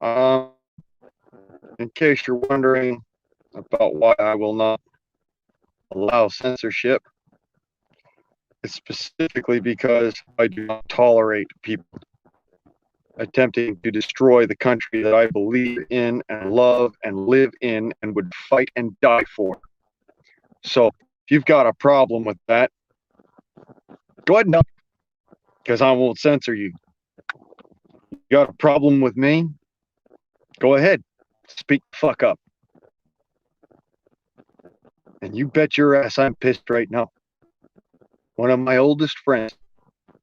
Um, in case you're wondering about why I will not allow censorship, it's specifically because I do not tolerate people attempting to destroy the country that I believe in and love and live in and would fight and die for. So if you've got a problem with that, go ahead and know, because I won't censor you. You got a problem with me? Go ahead, speak the fuck up. And you bet your ass I'm pissed right now. One of my oldest friends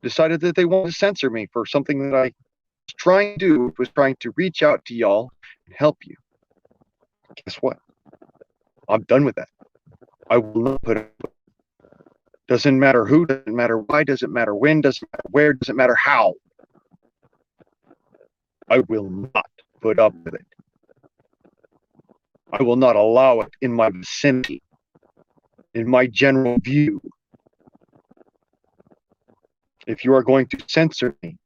decided that they wanted to censor me for something that I was trying to do, was trying to reach out to y'all and help you. Guess what? I'm done with that. I will not put up with it. Doesn't matter who, doesn't matter why, doesn't matter when, doesn't matter where, doesn't matter how. I will not put up with it. I will not allow it in my vicinity, in my general view. If you are going to censor me,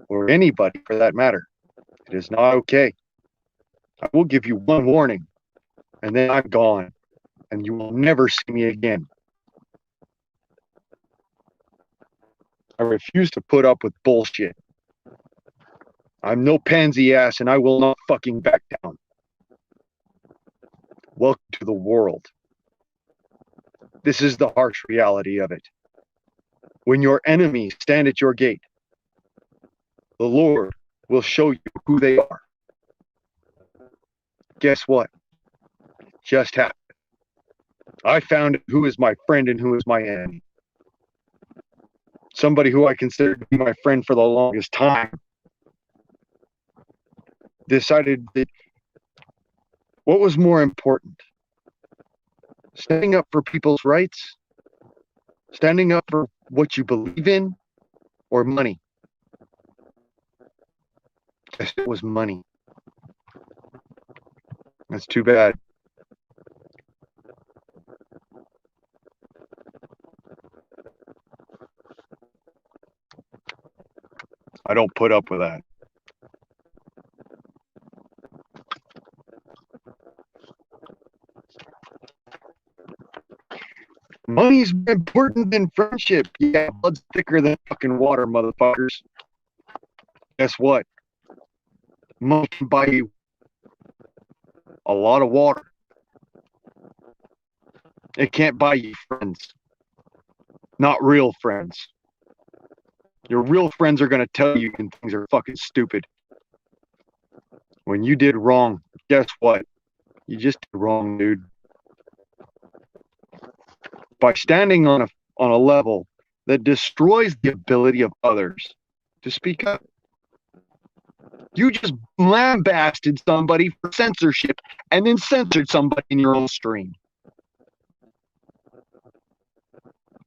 or anybody for that matter, it is not okay. I will give you one warning, and then I'm gone, and you will never see me again. I refuse to put up with bullshit. I'm no pansy ass, and I will not fucking back down. Welcome to the world. This is the harsh reality of it. When your enemies stand at your gate, the Lord will show you who they are. Guess what? It just happened. I found who is my friend and who is my enemy. Somebody who I considered to be my friend for the longest time decided that what was more important? Standing up for people's rights? Standing up for what you believe in? Or money? Yes, it was money. That's too bad. I don't put up with that. Money's more important than friendship. Yeah, blood's thicker than fucking water, motherfuckers. Guess what? Money can buy you a lot of water. It can't buy you friends. Not real friends. Your real friends are going to tell you when things are fucking stupid. When you did wrong, guess what? You just did wrong, dude. By standing on a level that destroys the ability of others to speak up. You just lambasted somebody for censorship and then censored somebody in your own stream.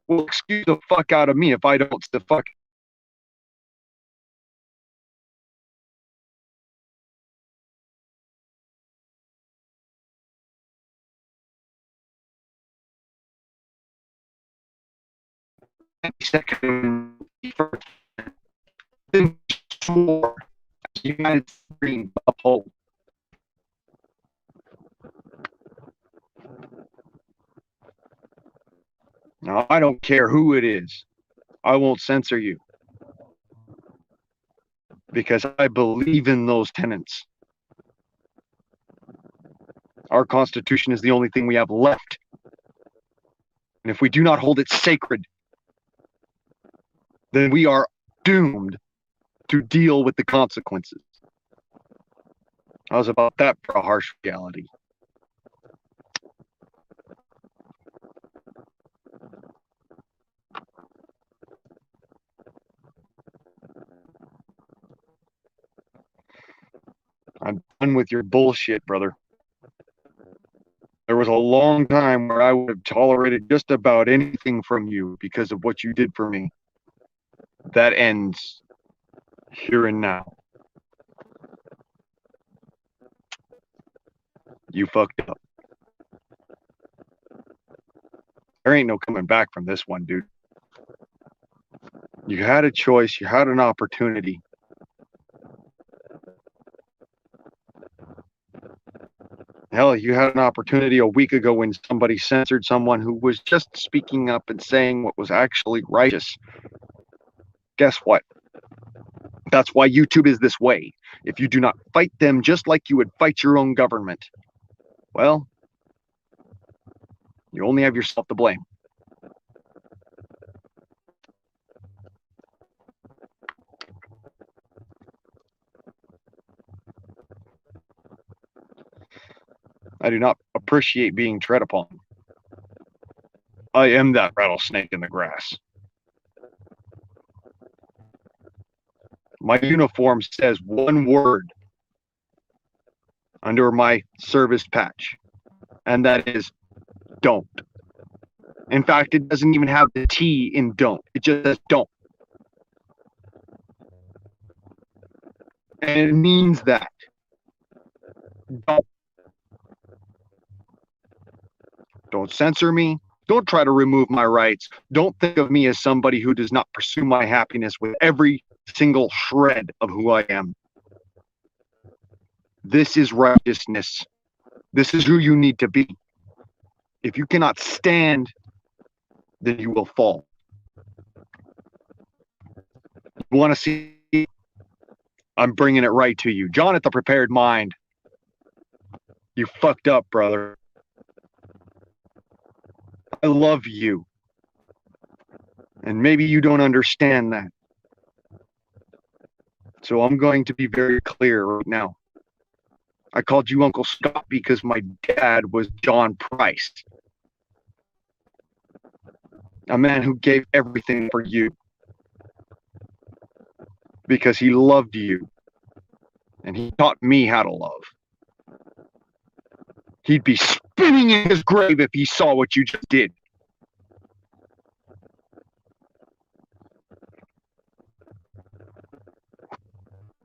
Well, excuse the fuck out of me if I don't the fuck. Second, swore United States uphold. Now, I don't care who it is. I won't censor you because I believe in those tenets. Our Constitution is the only thing we have left. And if we do not hold it sacred, then we are doomed to deal with the consequences. How's about that for a harsh reality? I'm done with your bullshit, brother. There was a long time where I would have tolerated just about anything from you because of what you did for me. That ends here and now. You fucked up. There ain't no coming back from this one, dude. You had a choice, you had an opportunity. Hell, you had an opportunity a week ago when somebody censored someone who was just speaking up and saying what was actually righteous. Guess what? That's why YouTube is this way. If you do not fight them just like you would fight your own government, well, you only have yourself to blame. I do not appreciate being tread upon. I am that rattlesnake in the grass. My uniform says one word under my service patch, and that is don't. In fact, it doesn't even have the T in don't. It just says don't. And it means that. Don't. Don't censor me. Don't try to remove my rights. Don't think of me as somebody who does not pursue my happiness with every single shred of who I am. This is righteousness. This is who you need to be. If you cannot stand, then you will fall. You want to see? I'm bringing it right to you. John at the Prepared Mind. You fucked up, brother. I love you. And maybe you don't understand that. So I'm going to be very clear right now. I called you Uncle Scott because my dad was John Price. A man who gave everything for you. Because he loved you. And he taught me how to love. He'd be spinning in his grave if he saw what you just did.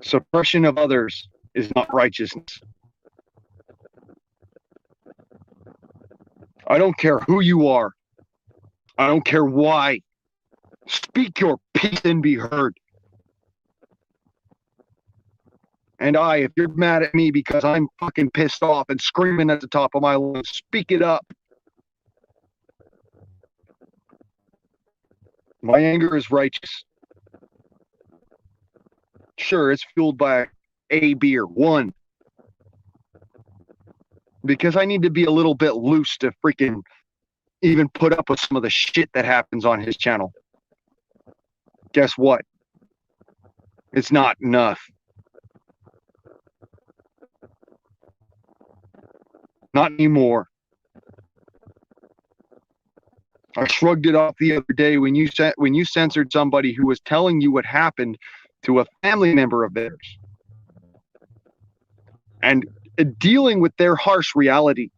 Suppression of others is not righteousness. I don't care who you are. I don't care why. Speak your piece and be heard. And if you're mad at me because I'm fucking pissed off and screaming at the top of my lungs, speak it up. My anger is righteous. Sure, it's fueled by a beer, one. Because I need to be a little bit loose to freaking even put up with some of the shit that happens on his channel. Guess what? It's not enough. Not anymore. I shrugged it off the other day when you censored somebody who was telling you what happened to a family member of theirs. And dealing with their harsh reality.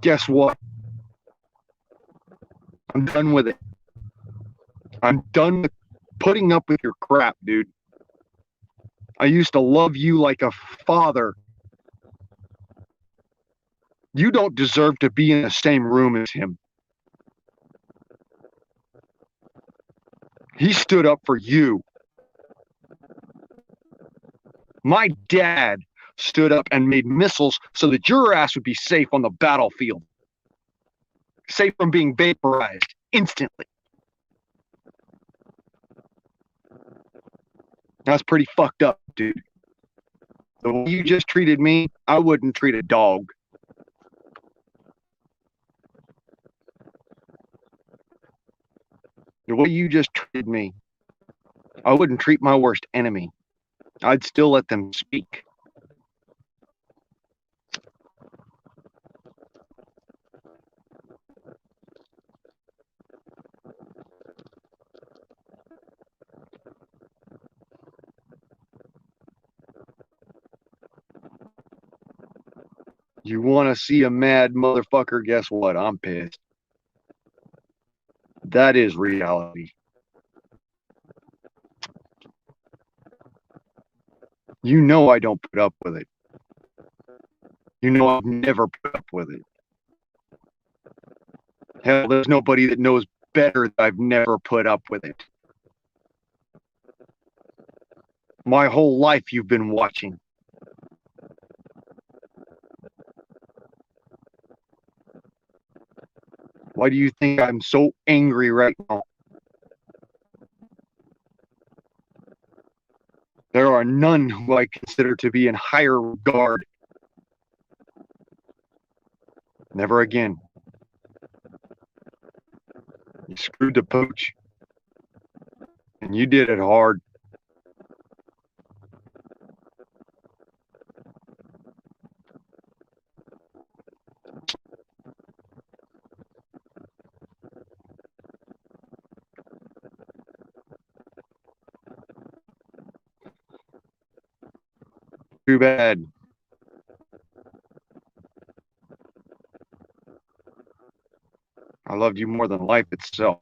Guess what? I'm done with it. I'm done with putting up with your crap, dude. I used to love you like a father. You don't deserve to be in the same room as him. He stood up for you. My dad stood up and made missiles so that your ass would be safe on the battlefield. Safe from being vaporized instantly. That's pretty fucked up, dude. The way you just treated me, I wouldn't treat a dog. The way you just treated me, I wouldn't treat my worst enemy. I'd still let them speak. You want to see a mad motherfucker? Guess what? I'm pissed. That is reality. You know I don't put up with it. You know I've never put up with it. Hell, there's nobody that knows better that I've never put up with it. My whole life you've been watching. Why do you think I'm so angry right now? There are none who I consider to be in higher regard. Never again. You screwed the pooch. And you did it hard. Too bad. I loved you more than life itself.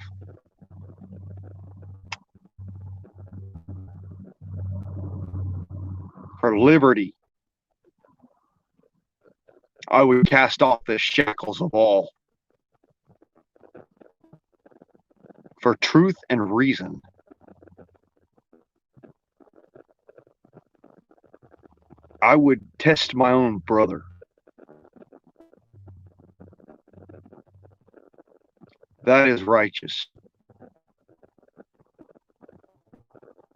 For liberty, I would cast off the shackles of all. For truth and reason, I would test my own brother. That is righteous.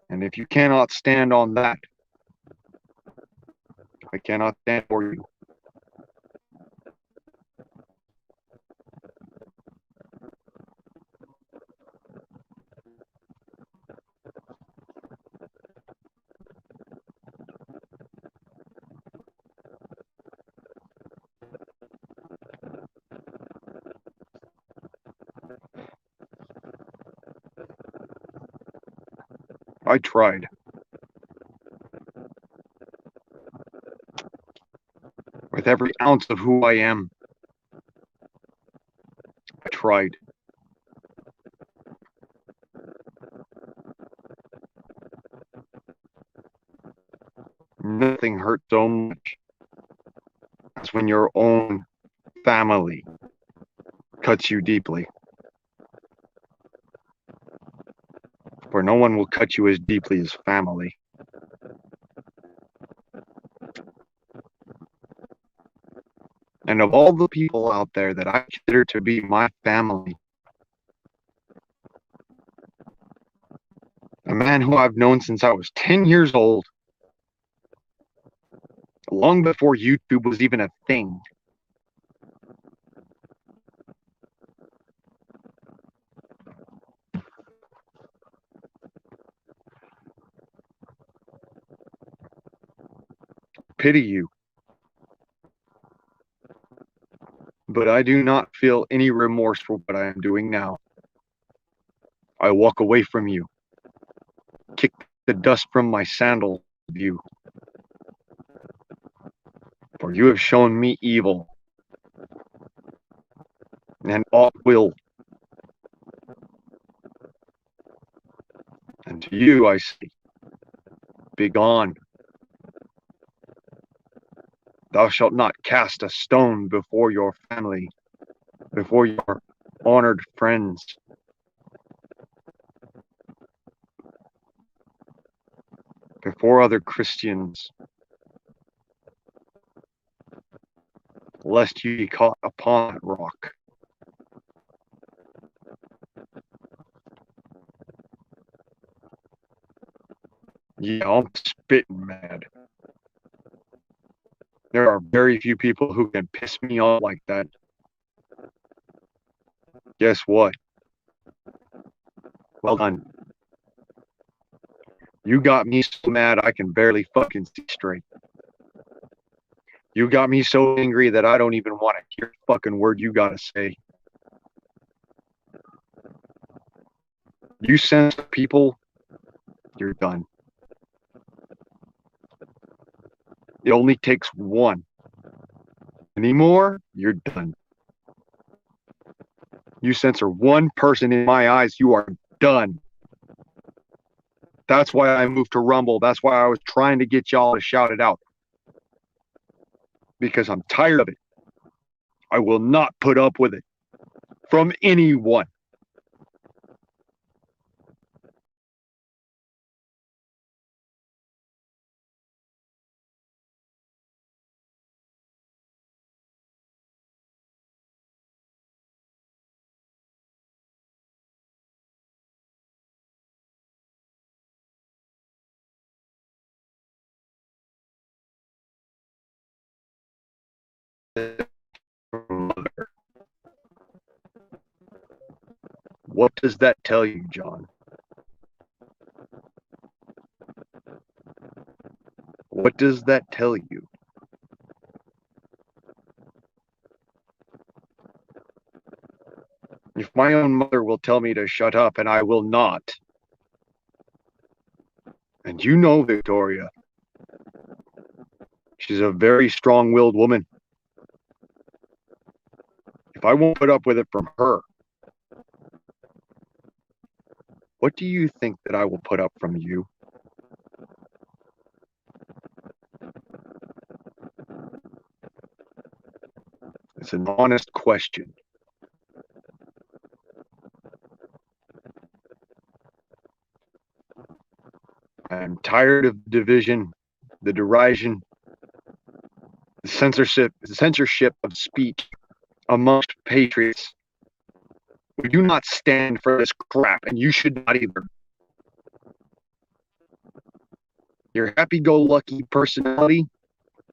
And if you cannot stand on that, I cannot stand for you. I tried. With every ounce of who I am, I tried. Nothing hurt so much as when your own family cuts you deeply. For no one will cut you as deeply as family. And of all the people out there that I consider to be my family, a man who I've known since I was 10 years old, long before YouTube was even a thing, pity you. But I do not feel any remorse for what I am doing now. I walk away from you, kick the dust from my sandals of you. For you have shown me evil and aught will. And to you I say, begone. Thou shalt not cast a stone before your family, before your honored friends. Before other Christians, lest you be caught upon that rock. Yeah, I'm spitting mad. There are very few people who can piss me off like that. Guess what? Well done. You got me so mad I can barely fucking see straight. You got me so angry that I don't even want to hear a fucking word you gotta say. You censor people, you're done. It only takes one. Any more, you're done. You censor one person in my eyes, you are done. That's why I moved to Rumble. That's why I was trying to get y'all to shout it out. Because I'm tired of it. I will not put up with it from anyone. mother. What does that tell you, John? What does that tell you? If my own mother will tell me to shut up and I will not, and you know Victoria, she's a very strong-willed woman. If I won't put up with it from her, what do you think that I will put up from you? It's an honest question. I'm tired of the division, the derision, the censorship of speech amongst patriots. We do not stand for this crap, and you should not either. Your happy-go-lucky personality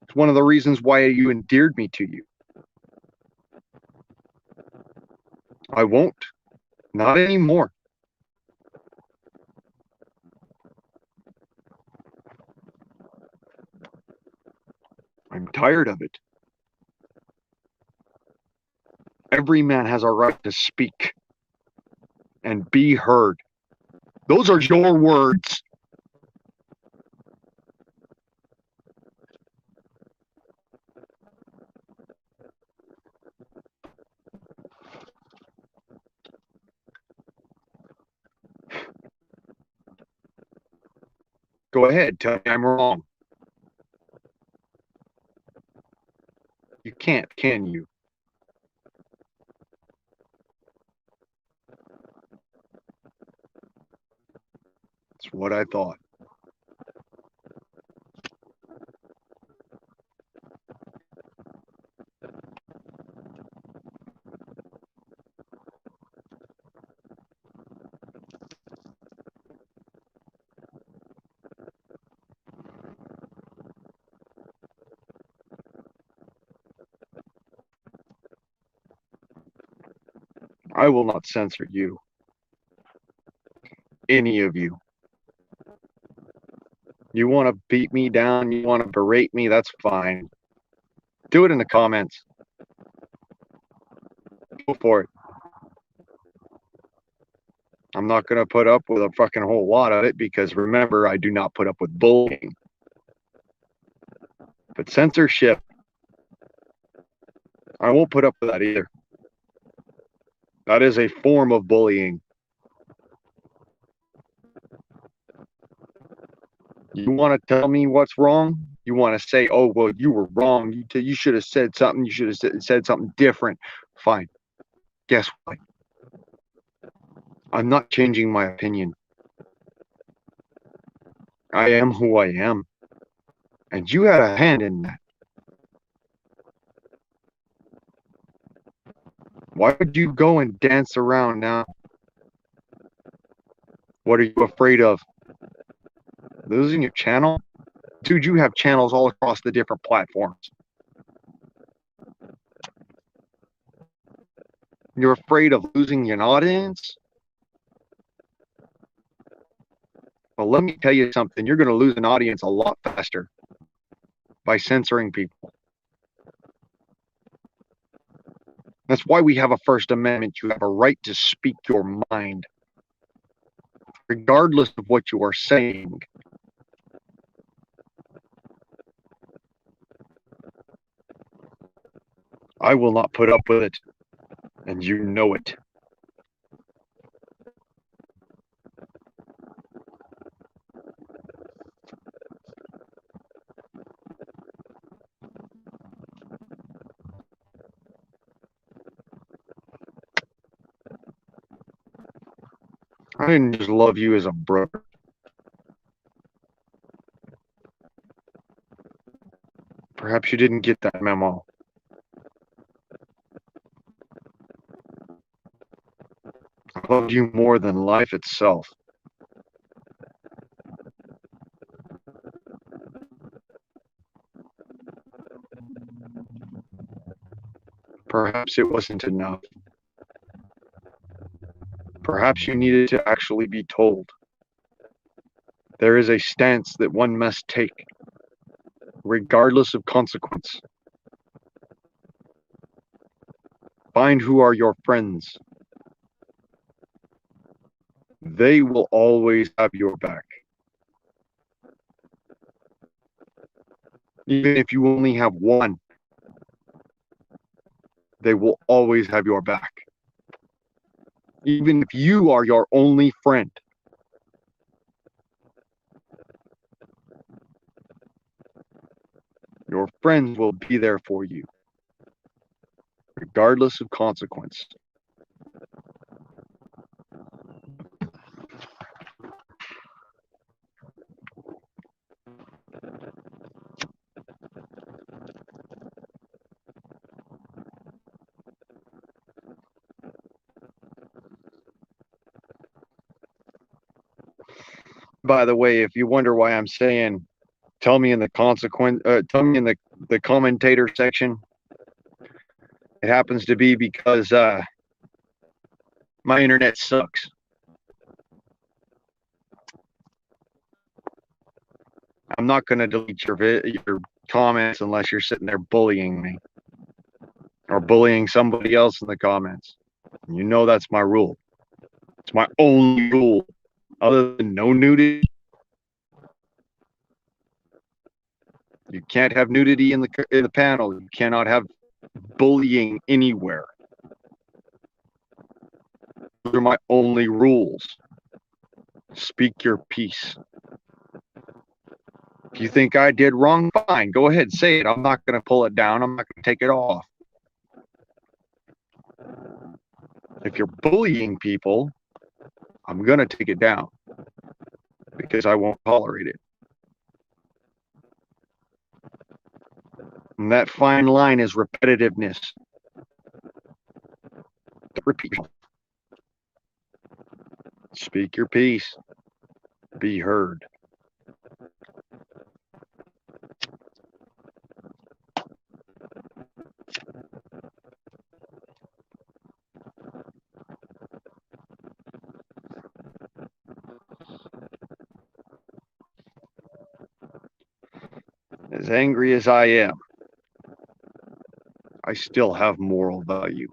is one of the reasons why you endeared me to you. I won't. Not anymore. I'm tired of it. Every man has a right to speak and be heard. Those are your words. Go ahead, tell me I'm wrong. You can't, can you? That's what I thought. I will not censor you. Any of you. You want to beat me down, you want to berate me, that's fine. Do it in the comments. Go for it. I'm not going to put up with a fucking whole lot of it because remember, I do not put up with bullying. But censorship, I won't put up with that either. That is a form of bullying. You want to tell me what's wrong? You want to say, oh, well, you were wrong. You should have said something. You should have said something different. Fine. Guess what? I'm not changing my opinion. I am who I am. And you had a hand in that. Why would you go and dance around now? What are you afraid of? Losing your channel? Dude, you have channels all across the different platforms. You're afraid of losing an audience? Well, let me tell you something. You're going to lose an audience a lot faster by censoring people. That's why we have a First Amendment. You have a right to speak your mind, regardless of what you are saying. I will not put up with it, and you know it. I didn't just love you as a brother. Perhaps you didn't get that memo. I loved you more than life itself. Perhaps it wasn't enough. Perhaps you needed to actually be told. There is a stance that one must take, regardless of consequence. Find who are your friends. They will always have your back. Even if you only have one, they will always have your back. Even if you are your only friend. Your friends will be there for you, regardless of consequence. By the way, if you wonder why I'm saying, tell me in the the commentator section, it happens to be because my internet sucks. I'm not going to delete your comments unless you're sitting there bullying me or bullying somebody else in the comments. You know that's my rule. It's my only rule. Other than no nudity, you can't have nudity in the panel. You cannot have bullying anywhere. Those are my only rules. Speak your piece. If you think I did wrong, fine. Go ahead, say it. I'm not going to pull it down. I'm not going to take it off. If you're bullying people, I'm going to take it down because I won't tolerate it. And that fine line is repetitiveness. Repeat. Speak your piece. Be heard. As angry as I am, I still have moral value.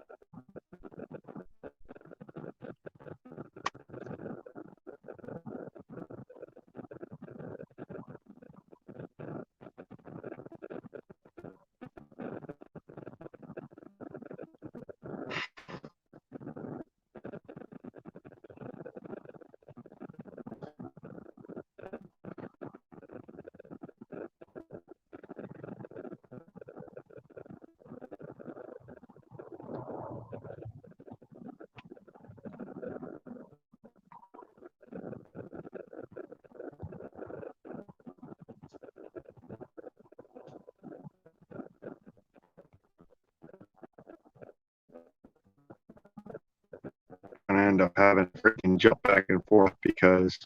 And I end up having to freaking jump back and forth because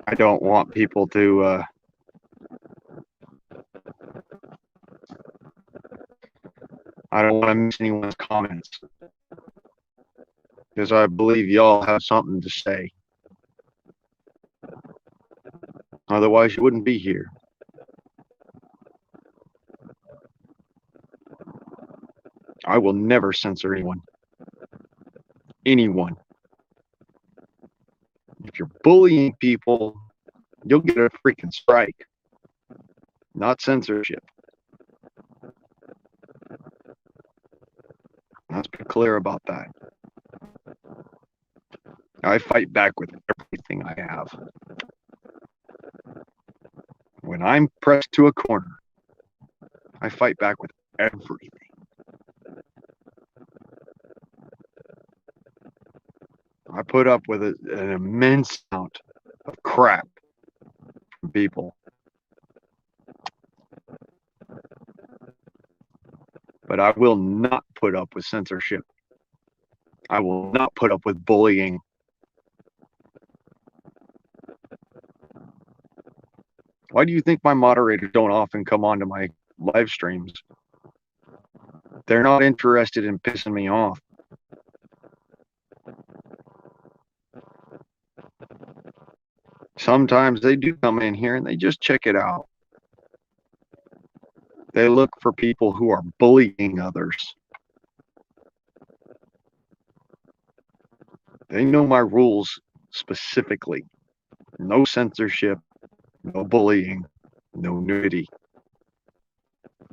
I don't want people to I don't want to miss anyone's comments because I believe y'all have something to say. Otherwise, you wouldn't be here. I will never censor anyone. Anyone. If you're bullying people, you'll get a freaking strike, not censorship. Let's be clear about that. I fight back with everything I have. When I'm pressed to a corner, I fight back with everything. I put up with an immense amount of crap from people. But I will not put up with censorship. I will not put up with bullying. Why do you think my moderators don't often come onto my live streams? They're not interested in pissing me off. Sometimes they do come in here and they just check it out. They look for people who are bullying others. They know my rules specifically. No censorship, no bullying, no nudity.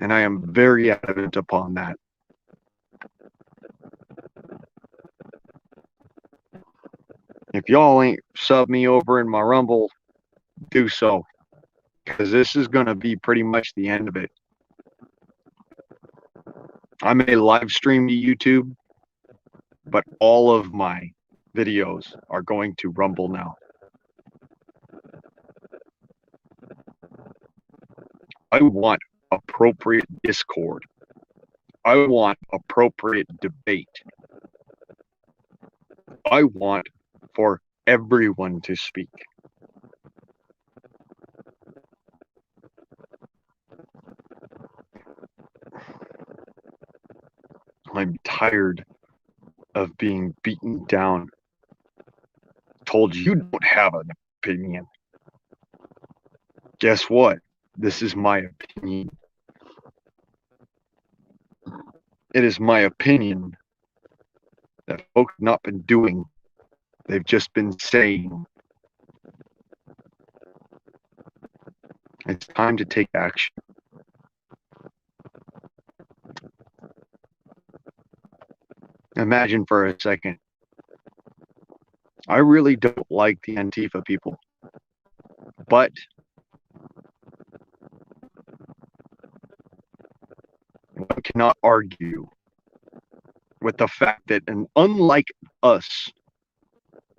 And I am very adamant upon that. If y'all ain't sub me over in my Rumble, do so. Because this is going to be pretty much the end of it. I may live stream to YouTube, but all of my videos are going to Rumble now. I want appropriate discord. I want appropriate debate. I want for everyone to speak. I'm tired of being beaten down, told you don't have an opinion. Guess what? This is my opinion. It is my opinion that folks have not been doing. They've just been saying. It's time to take action. Imagine for a second. I really don't like the Antifa people, but one cannot argue with the fact that, and unlike us,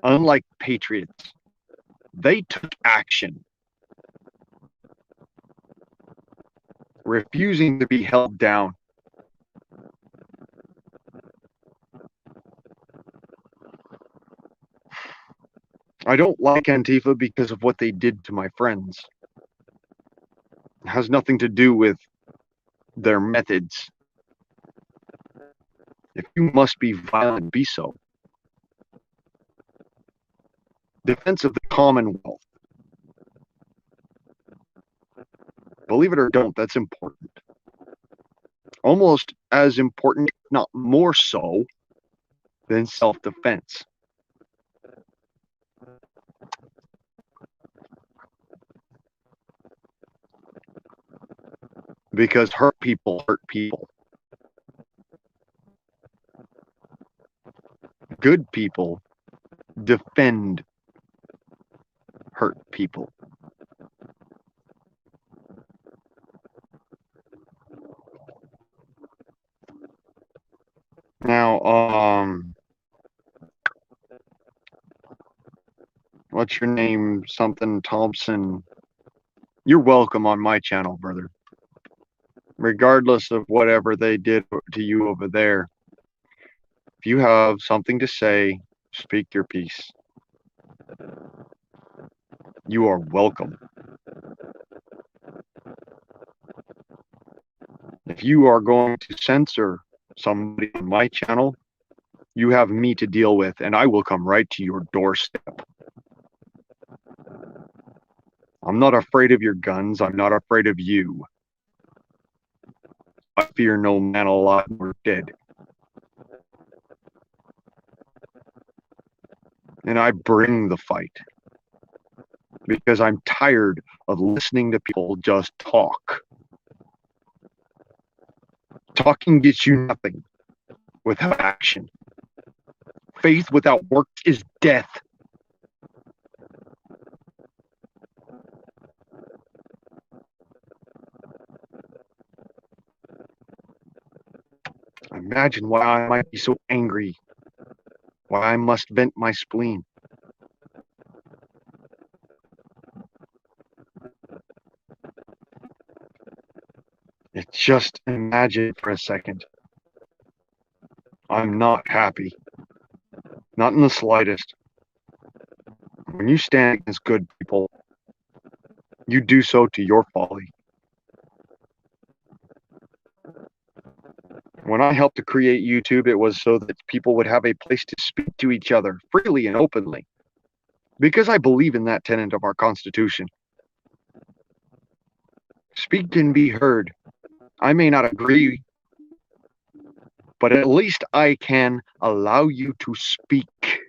unlike patriots, they took action, refusing to be held down. I don't like Antifa because of what they did to my friends. It has nothing to do with their methods. If you must be violent, be so. Defense of the Commonwealth. Believe it or don't, that's important. Almost as important, if not more so, than self-defense. Because hurt people hurt people. Good people defend hurt people. Now, what's your name? Something Thompson. You're welcome on my channel, brother. Regardless of whatever they did to you over there, if you have something to say, speak your piece. You are welcome. If you are going to censor somebody on my channel, you have me to deal with, and I will come right to your doorstep. I'm not afraid of your guns. I'm not afraid of you. I fear no man alive or dead. And I bring the fight because I'm tired of listening to people just talk. Talking gets you nothing without action. Faith without works is death. Imagine why I might be so angry, why I must vent my spleen. It's just imagine for a second. I'm not happy. Not in the slightest. When you stand against good people, you do so to your folly. When I helped to create YouTube, it was so that people would have a place to speak to each other freely and openly, because I believe in that tenet of our Constitution. Speak and be heard. I may not agree, but at least I can allow you to speak.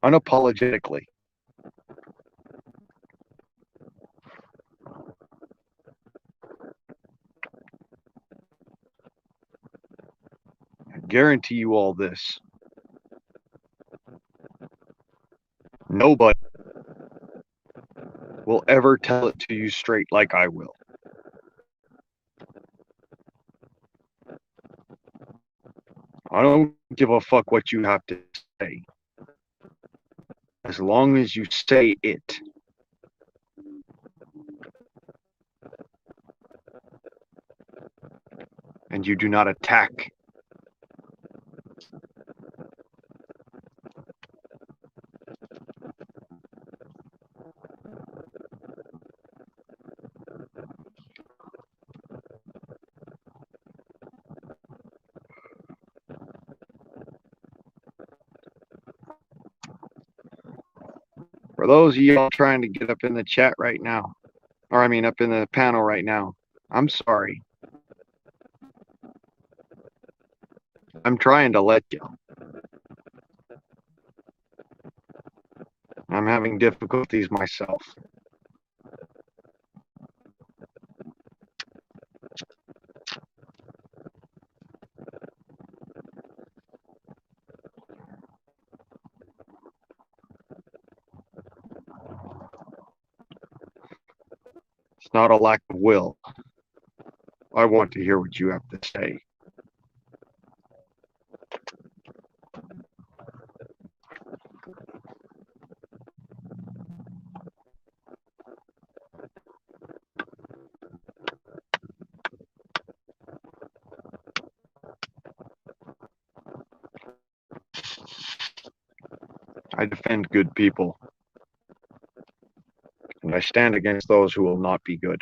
Unapologetically. I guarantee you all this. Nobody will ever tell it to you straight like I will. I don't give a fuck what you have to say. As long as you say it. And you do not attack. For those of y'all trying to get up in the chat right now, or I mean up in the panel right now, I'm sorry. I'm trying to let you. I'm having difficulties myself. It's not a lack of will. I want to hear what you have to say. I defend good people. And I stand against those who will not be good.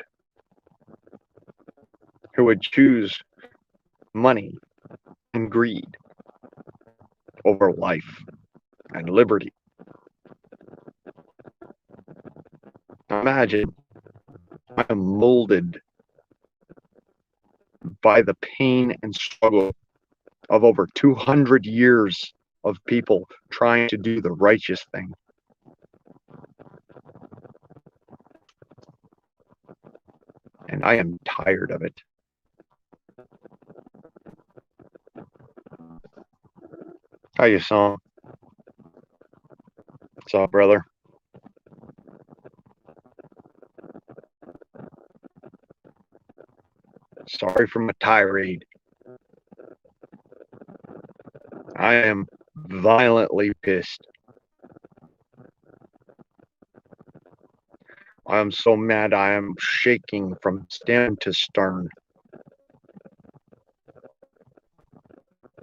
Who would choose money and greed over life and liberty. Imagine I am molded by the pain and struggle of over 200 years of people trying to do the righteous thing. And I am tired of it. How you, son? What's up, brother? Sorry for my tirade. I am violently pissed. I am so mad I am shaking from stem to stern.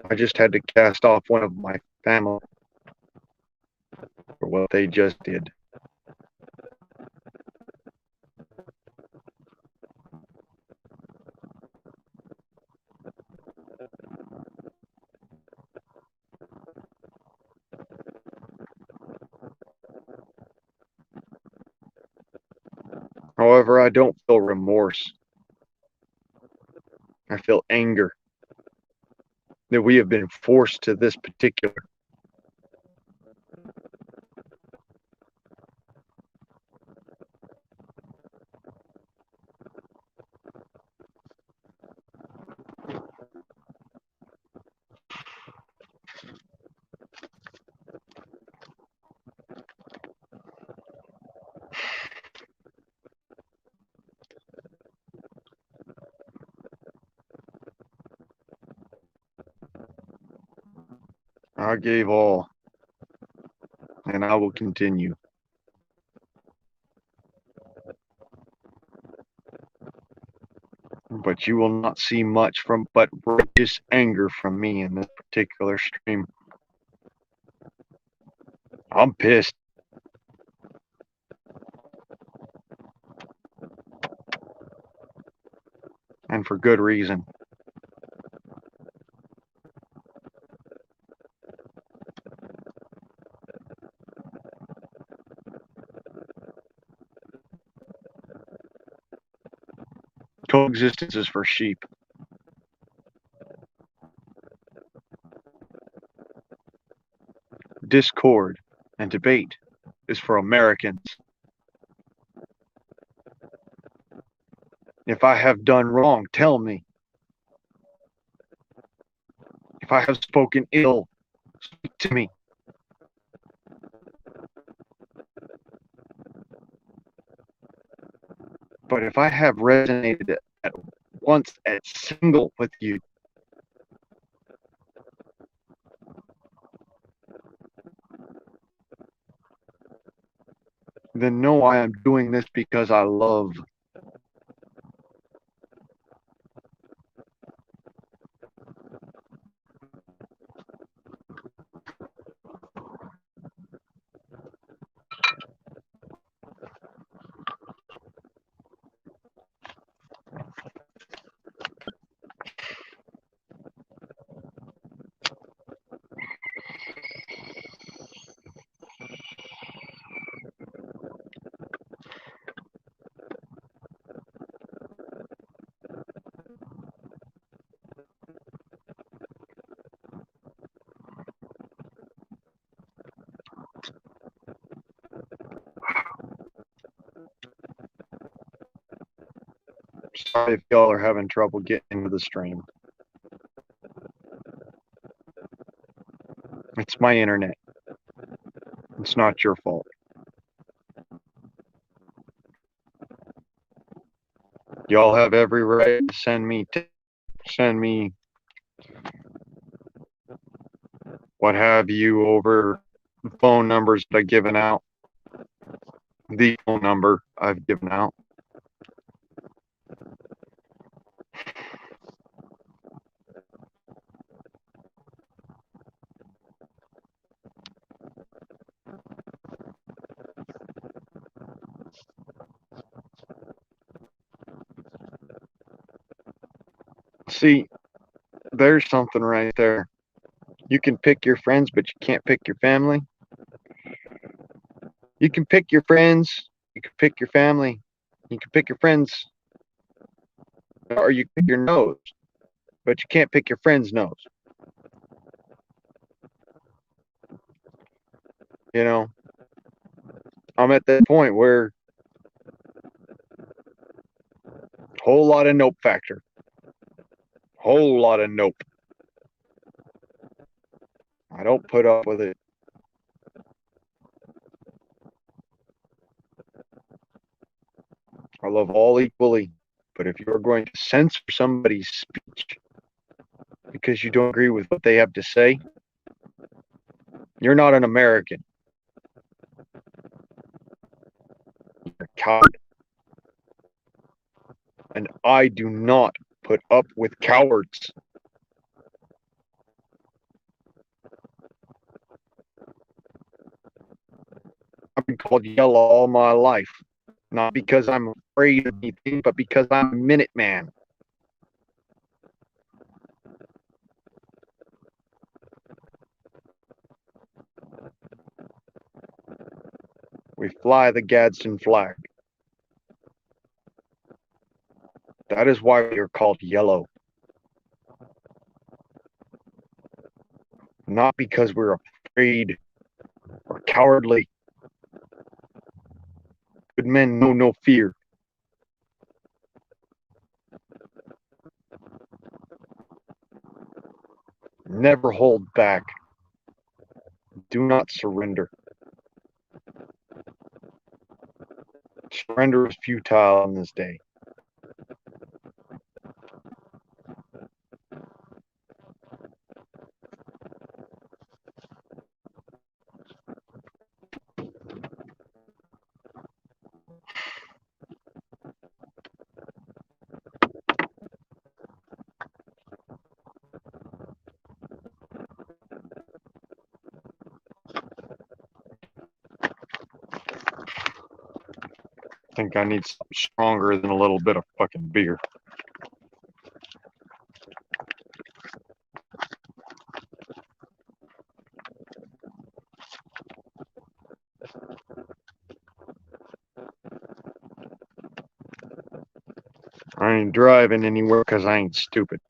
I just had to cast off one of my family for what they just did. However, I don't feel remorse. I feel anger that we have been forced to this particular. I gave all, and I will continue. But you will not see much from but righteous anger from me in this particular stream. I'm pissed. and for good reason. Coexistence is for sheep. Discord and debate is for Americans. If I have done wrong, tell me. If I have spoken ill, speak to me. But if I have resonated at once at single with you, then know I am doing this because I love. Sorry if y'all are having trouble getting into the stream. It's my internet. It's not your fault. Y'all have every right to send me what have you over phone numbers that I've given out. The phone number I've given out. See, there's something right there. You can pick your friends, but you can't pick your family. You can pick your friends, you can pick your family, you can pick your friends, or you pick your nose, but you can't pick your friend's nose. You know, I'm at that point where whole lot of nope factor. Whole lot of nope. I don't put up with it. I love all equally, but if you're going to censor somebody's speech because you don't agree with what they have to say, you're not an American. You're a coward. And I do not put up with cowards. I've been called yellow all my life. Not because I'm afraid of anything, but because I'm a Minuteman. We fly the Gadsden flag. That is why we are called yellow. Not because we're afraid or cowardly. Good men know no fear. Never hold back. Do not surrender. Surrender is futile in this day. I think I need something stronger than a little bit of fucking beer. I ain't driving anywhere because I ain't stupid.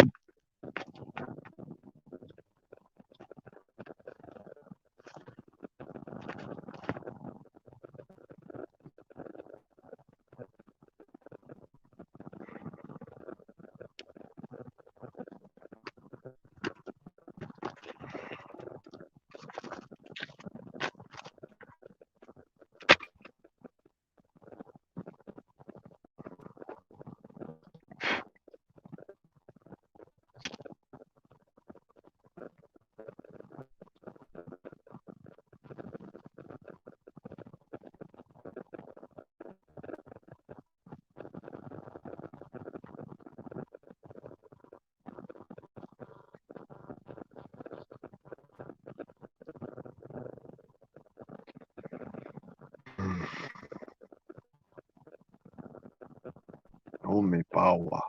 Omepawa.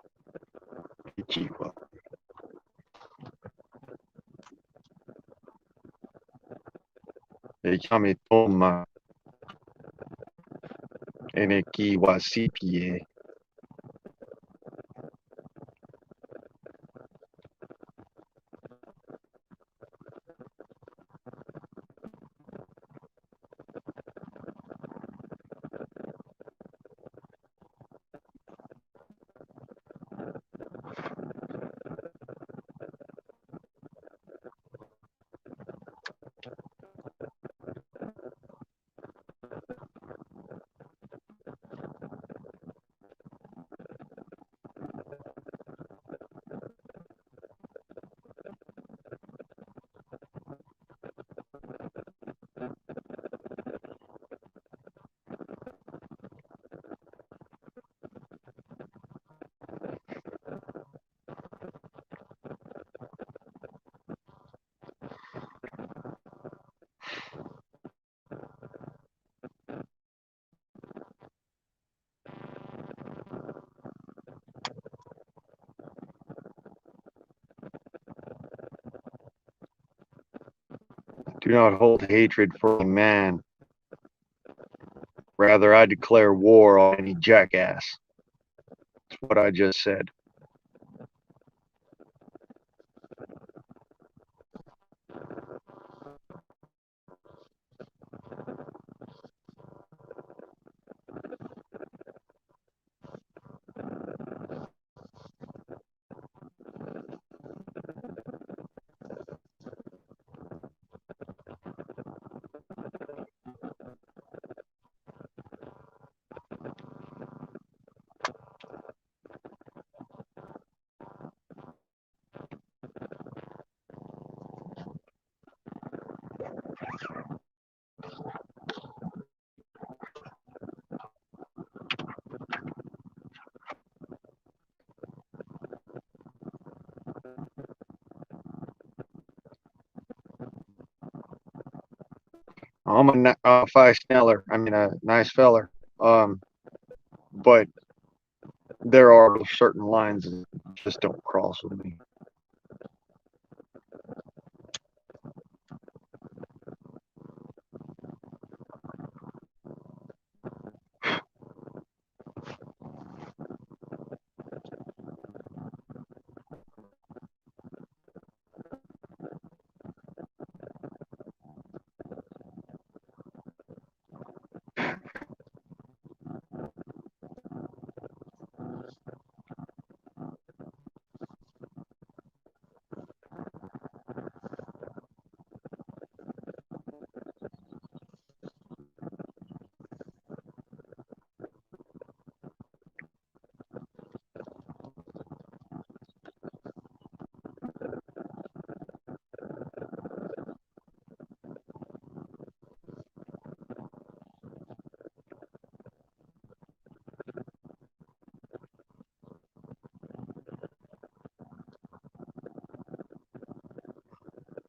Ichiwa. Echame toma. Eneki wa CPA. Do not hold hatred for a man. Rather, I declare war on any jackass. That's what I just said. I'm a fine sneller. I mean, a nice feller. But there are certain lines that just don't cross with me.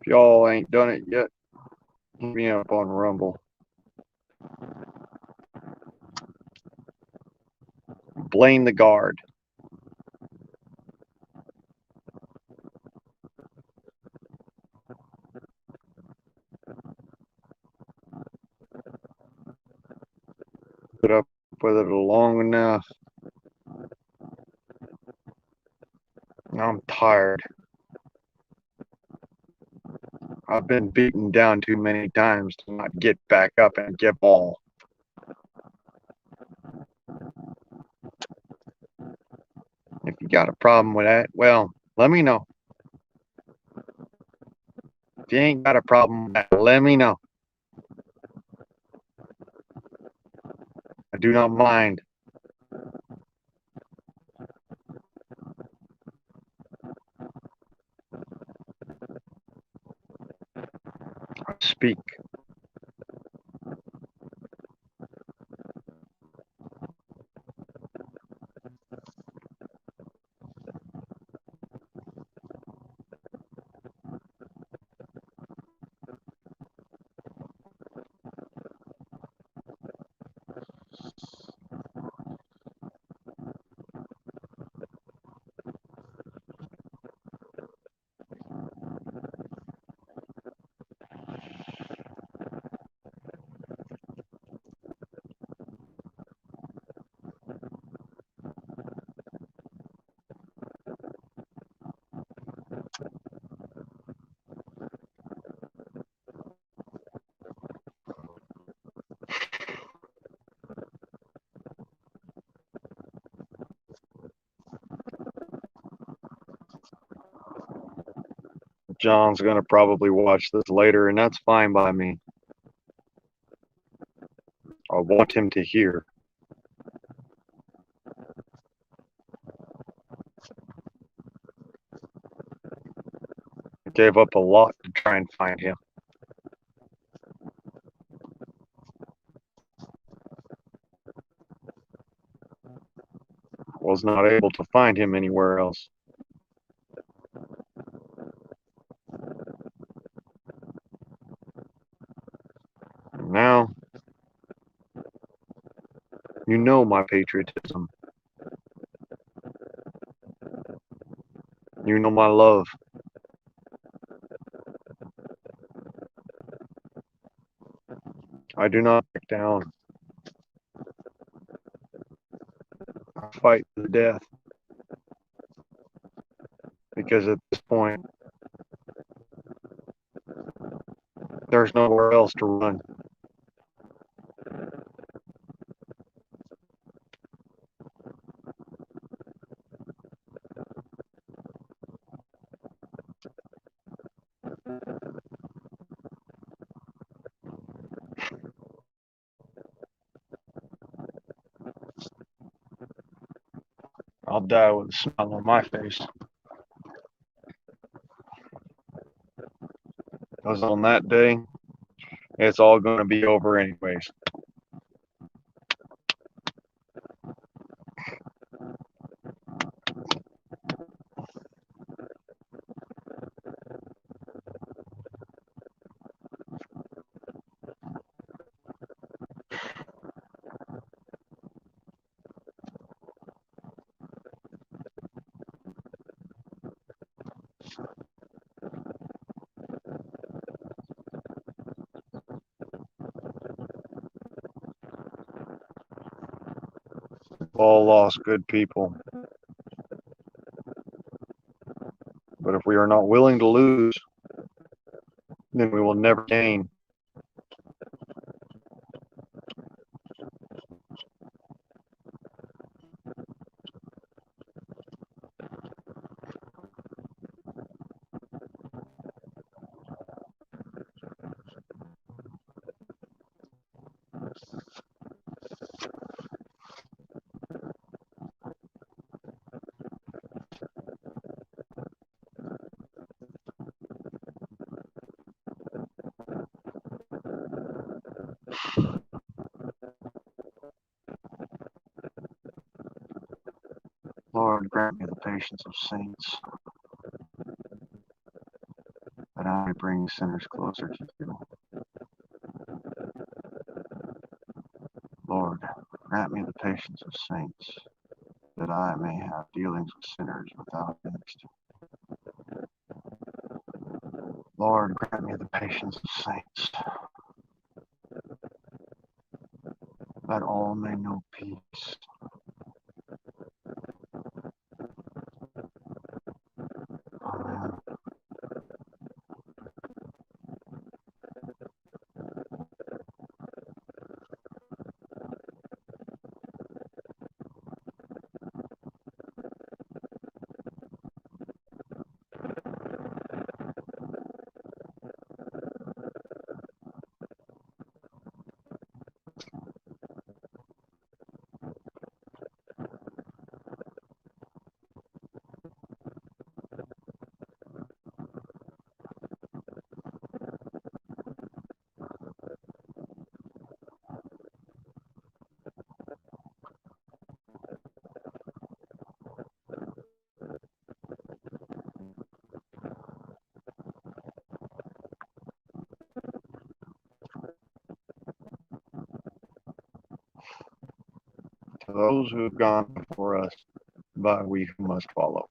If y'all ain't done it yet, hit me up on Rumble. Blame the guard. Put up with it long enough. I'm tired. I've been beaten down too many times to not get back up and give all. If you got a problem with that, well, let me know. If you ain't got a problem with that, let me know. I do not mind. I speak. John's going to probably watch this later, and that's fine by me. I want him to hear. I gave up a lot to try and find him. Was not able to find him anywhere else. And now, you know my patriotism. You know my love. I do not back down. I fight to the death. Because at this point, there's nowhere else to run. I'll die with a smile on my face. Because on that day, it's all going to be over anyways. All lost good people. But if we are not willing to lose, then we will never gain. Lord, grant me the patience of saints, that I may bring sinners closer to you. Lord, grant me the patience of saints, that I may have dealings with sinners without next. Lord, grant me the patience of saints, that all may know peace. those who have gone before us, by we who must follow.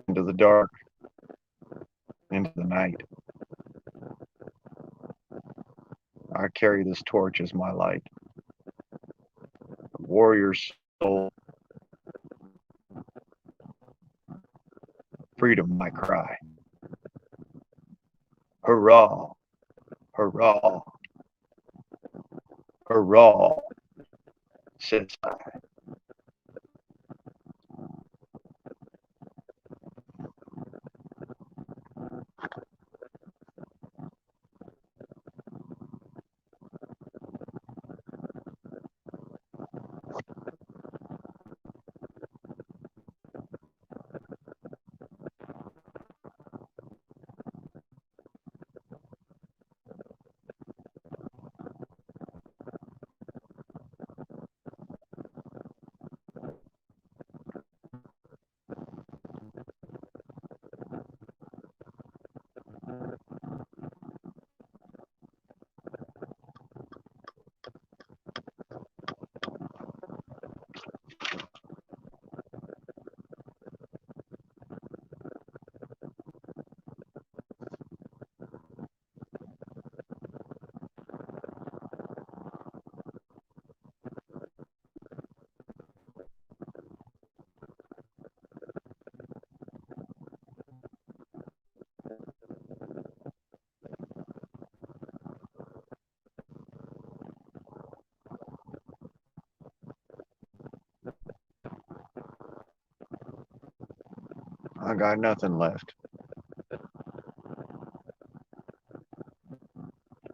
Into the dark, into the night. I carry this torch as my light. Warrior soul, freedom my cry. Hurrah, hurrah, hurrah, says I. I got nothing left.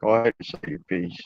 Go ahead and say your piece.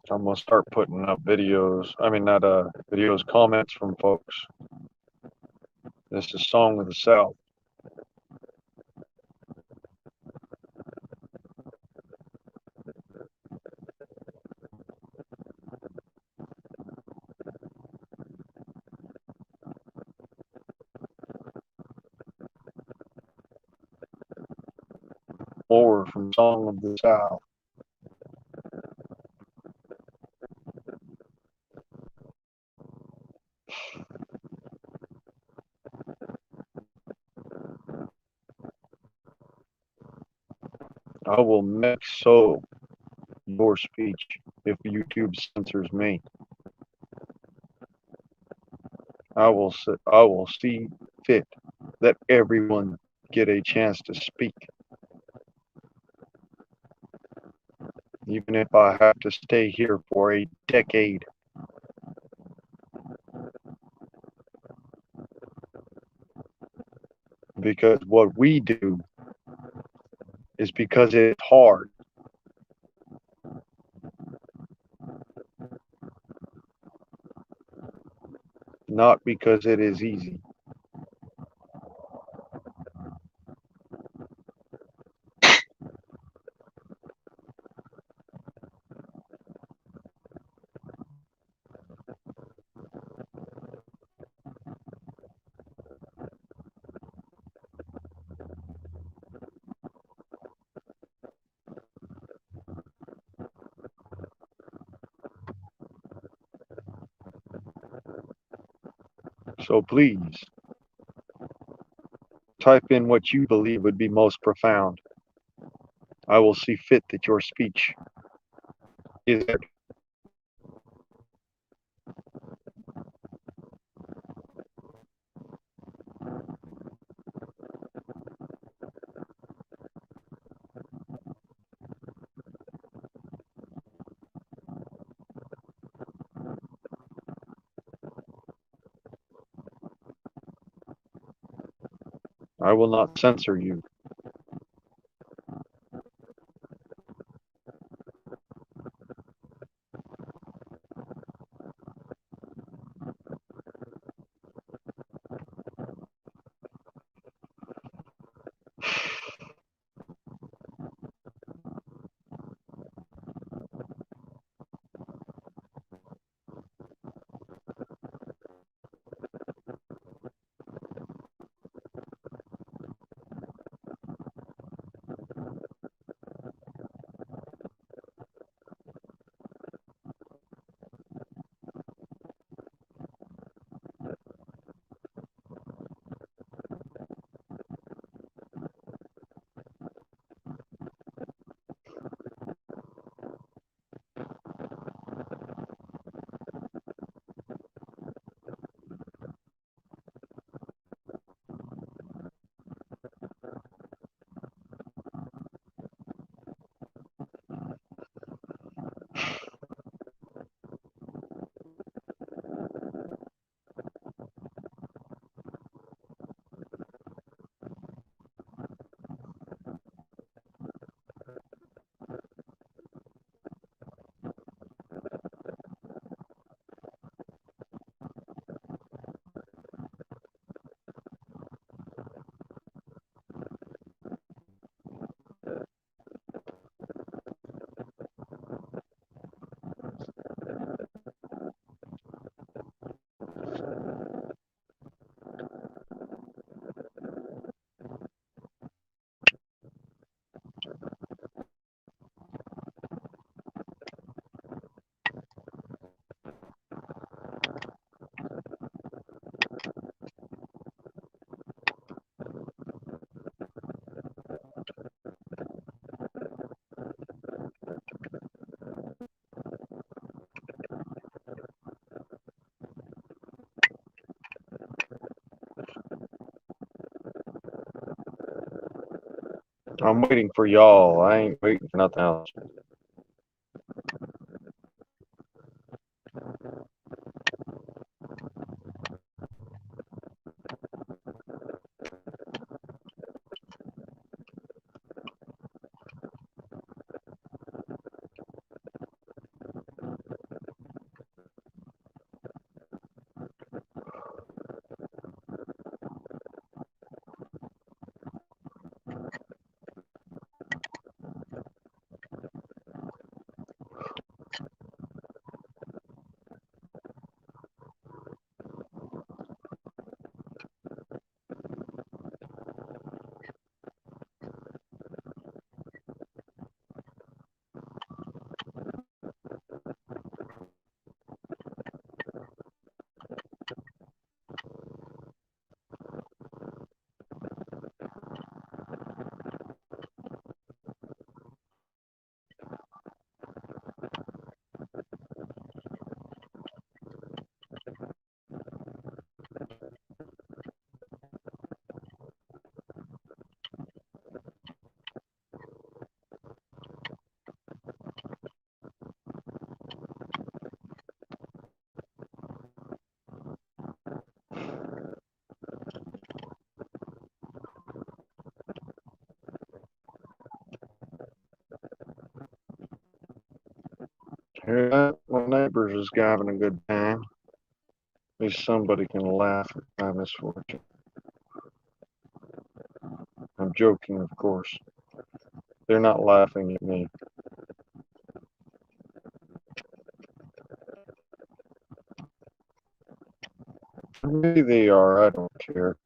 I'm gonna start putting up videos. I mean, not videos, comments from folks. This is Song of the South. More from Song of the South. I will make so your speech if YouTube censors me. I will see fit that everyone get a chance to speak, even if I have to stay here for a decade. Because what we do is because it's hard, not because it is easy. So please, type in what you believe would be most profound. I will see fit that your speech is heard. I will not censor you. I'm waiting for y'all. I ain't waiting for nothing else. Hear that? My neighbors is having a good time. At least somebody can laugh at my misfortune. I'm joking, of course. They're not laughing at me. Maybe they are, I don't care.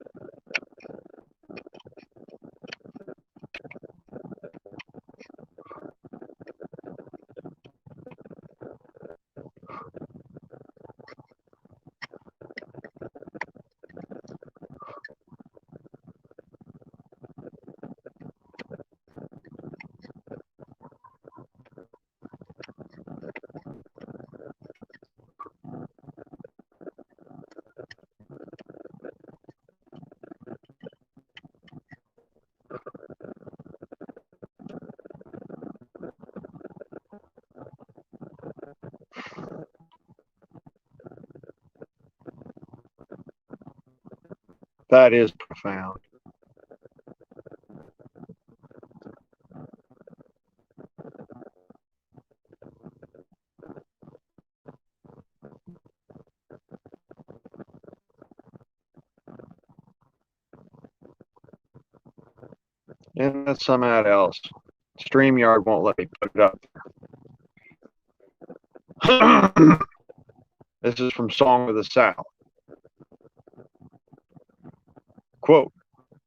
That is profound. And that's something else. StreamYard won't let me put it up. This is from Song of the South. Quote,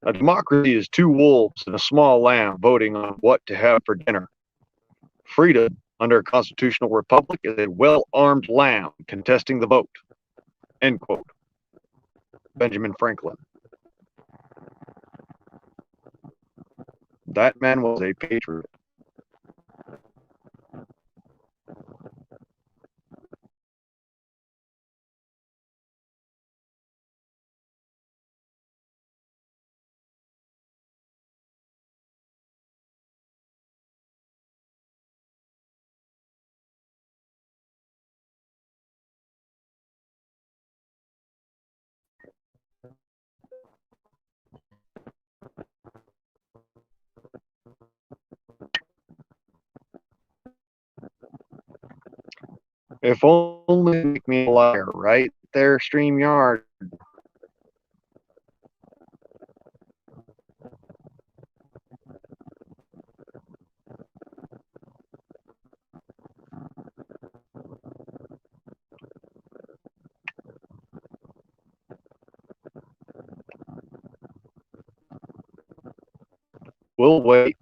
a democracy is two wolves and a small lamb voting on what to have for dinner. Freedom, under a constitutional republic, is a well-armed lamb contesting the vote. End quote. Benjamin Franklin. That man was a patriot. If only make me a liar, right there, StreamYard. We'll wait.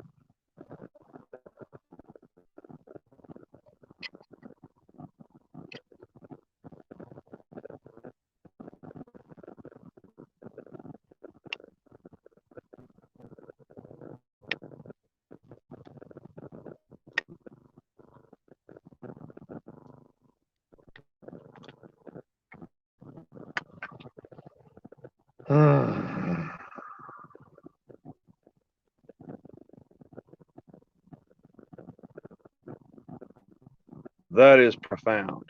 That is profound.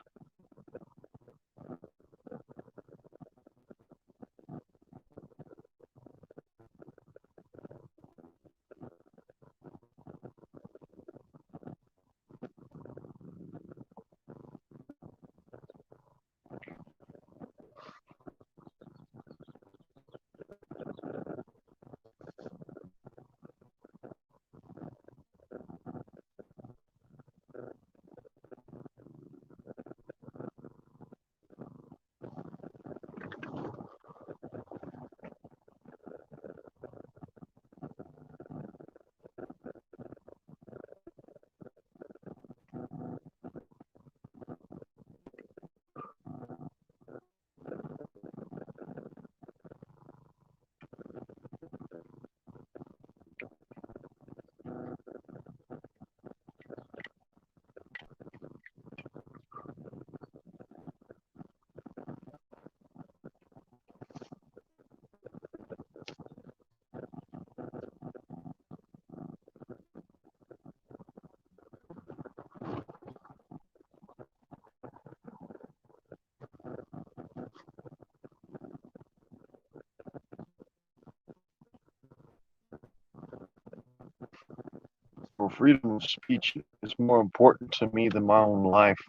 For freedom of speech is more important to me than my own life.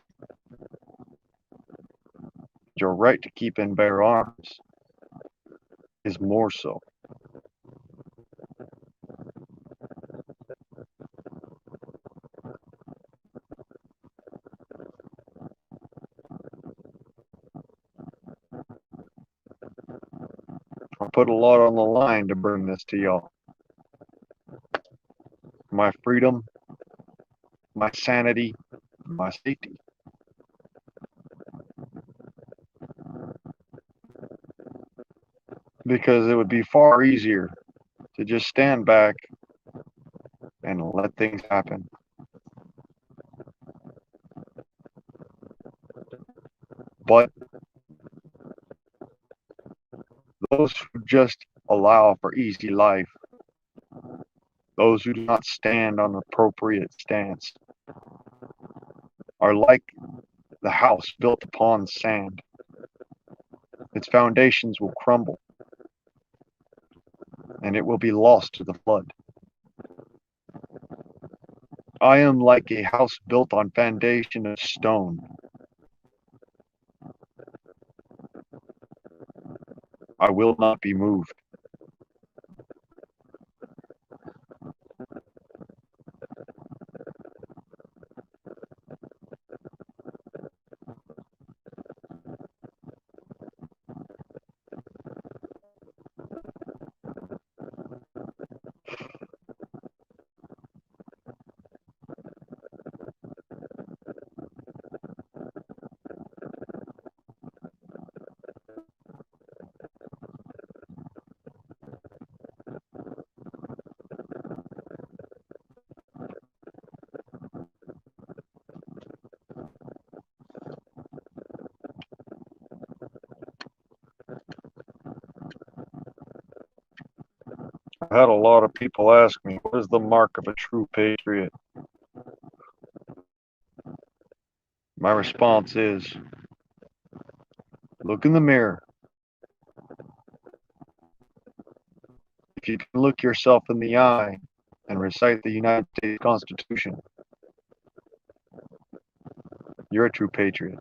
Your right to keep and bear arms is more so. I put a lot on the line to bring this to y'all. My freedom, my sanity, my safety. Because it would be far easier to just stand back and let things happen. But those who just allow for easy life, those who do not stand on an appropriate stance, are like the house built upon sand. Its foundations will crumble. and it will be lost to the flood. I am like a house built on foundation of stone. I will not be moved. I've had a lot of people ask me, what is the mark of a true patriot? My response is, look in the mirror. If you can look yourself in the eye and recite the United States Constitution, you're a true patriot.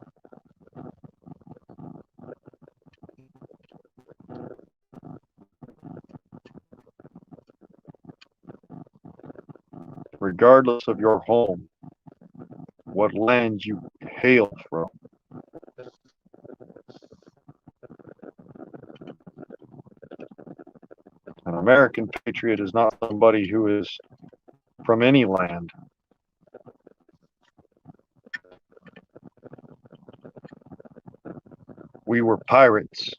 Regardless of your home, what land you hail from. An American patriot is not somebody who is from any land. We were pirates.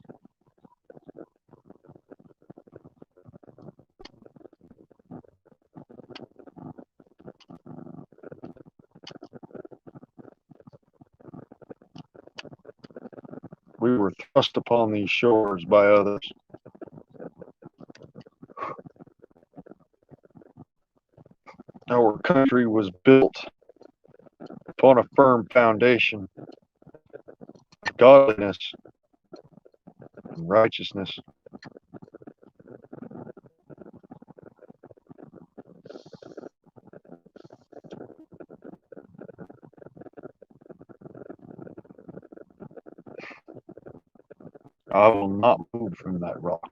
We were thrust upon these shores by others. Our country was built upon a firm foundation of godliness and righteousness. I will not move from that rock.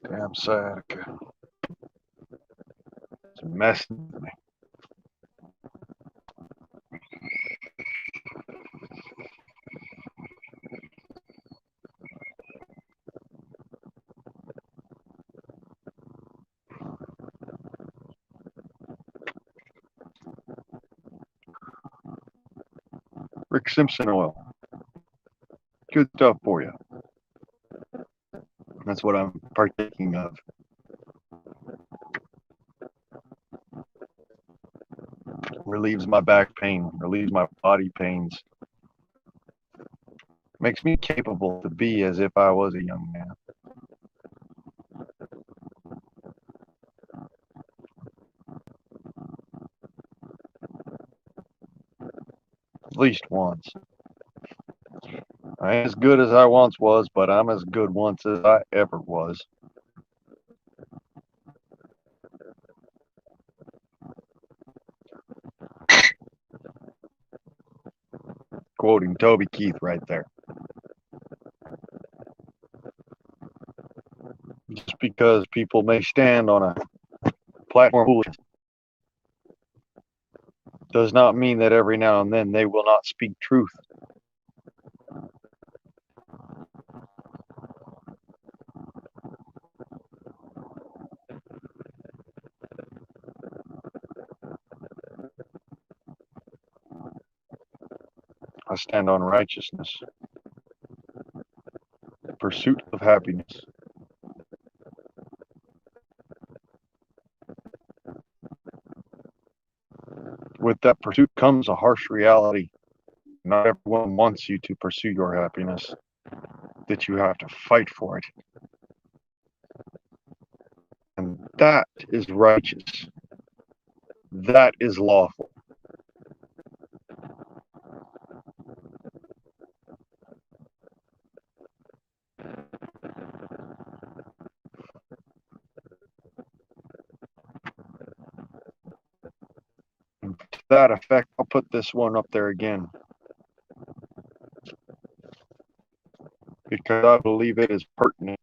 Damn sad. It's messing with me. Rick Simpson oil. Good stuff for you. That's what I'm partaking of. Relieves my back pain, relieves my body pains. Makes me capable to be as if I was a young man. At least once. I ain't as good as I once was, but I'm as good once as I ever was. Quoting Toby Keith right there. Just because people may stand on a platform does not mean that every now and then they will not speak truth. I stand on righteousness, the pursuit of happiness. With that pursuit comes a harsh reality. Not everyone wants you to pursue your happiness, that you have to fight for it. And that is righteous. That is lawful. And to that effect, I'll put this one up there again, because I believe it is pertinent.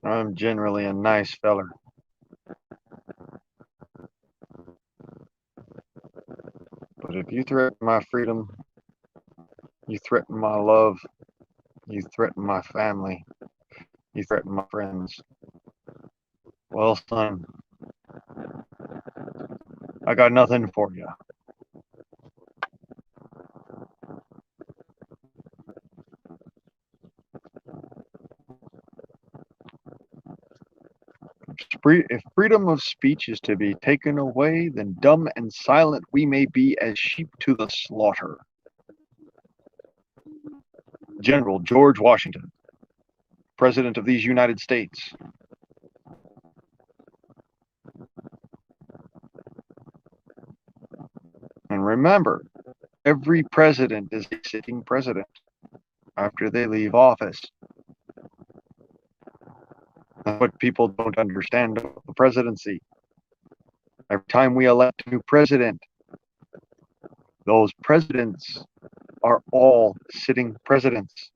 I'm generally a nice feller. But if you threaten my freedom, you threaten my love, you threaten my family, you threaten my friends. Well, son, I got nothing for you. If freedom of speech is to be taken away, then dumb and silent we may be as sheep to the slaughter. General George Washington, President of these United States. And remember, every president is a sitting president after they leave office. That's what people don't understand about the presidency. Every time we elect a new president, those presidents are all sitting presidents.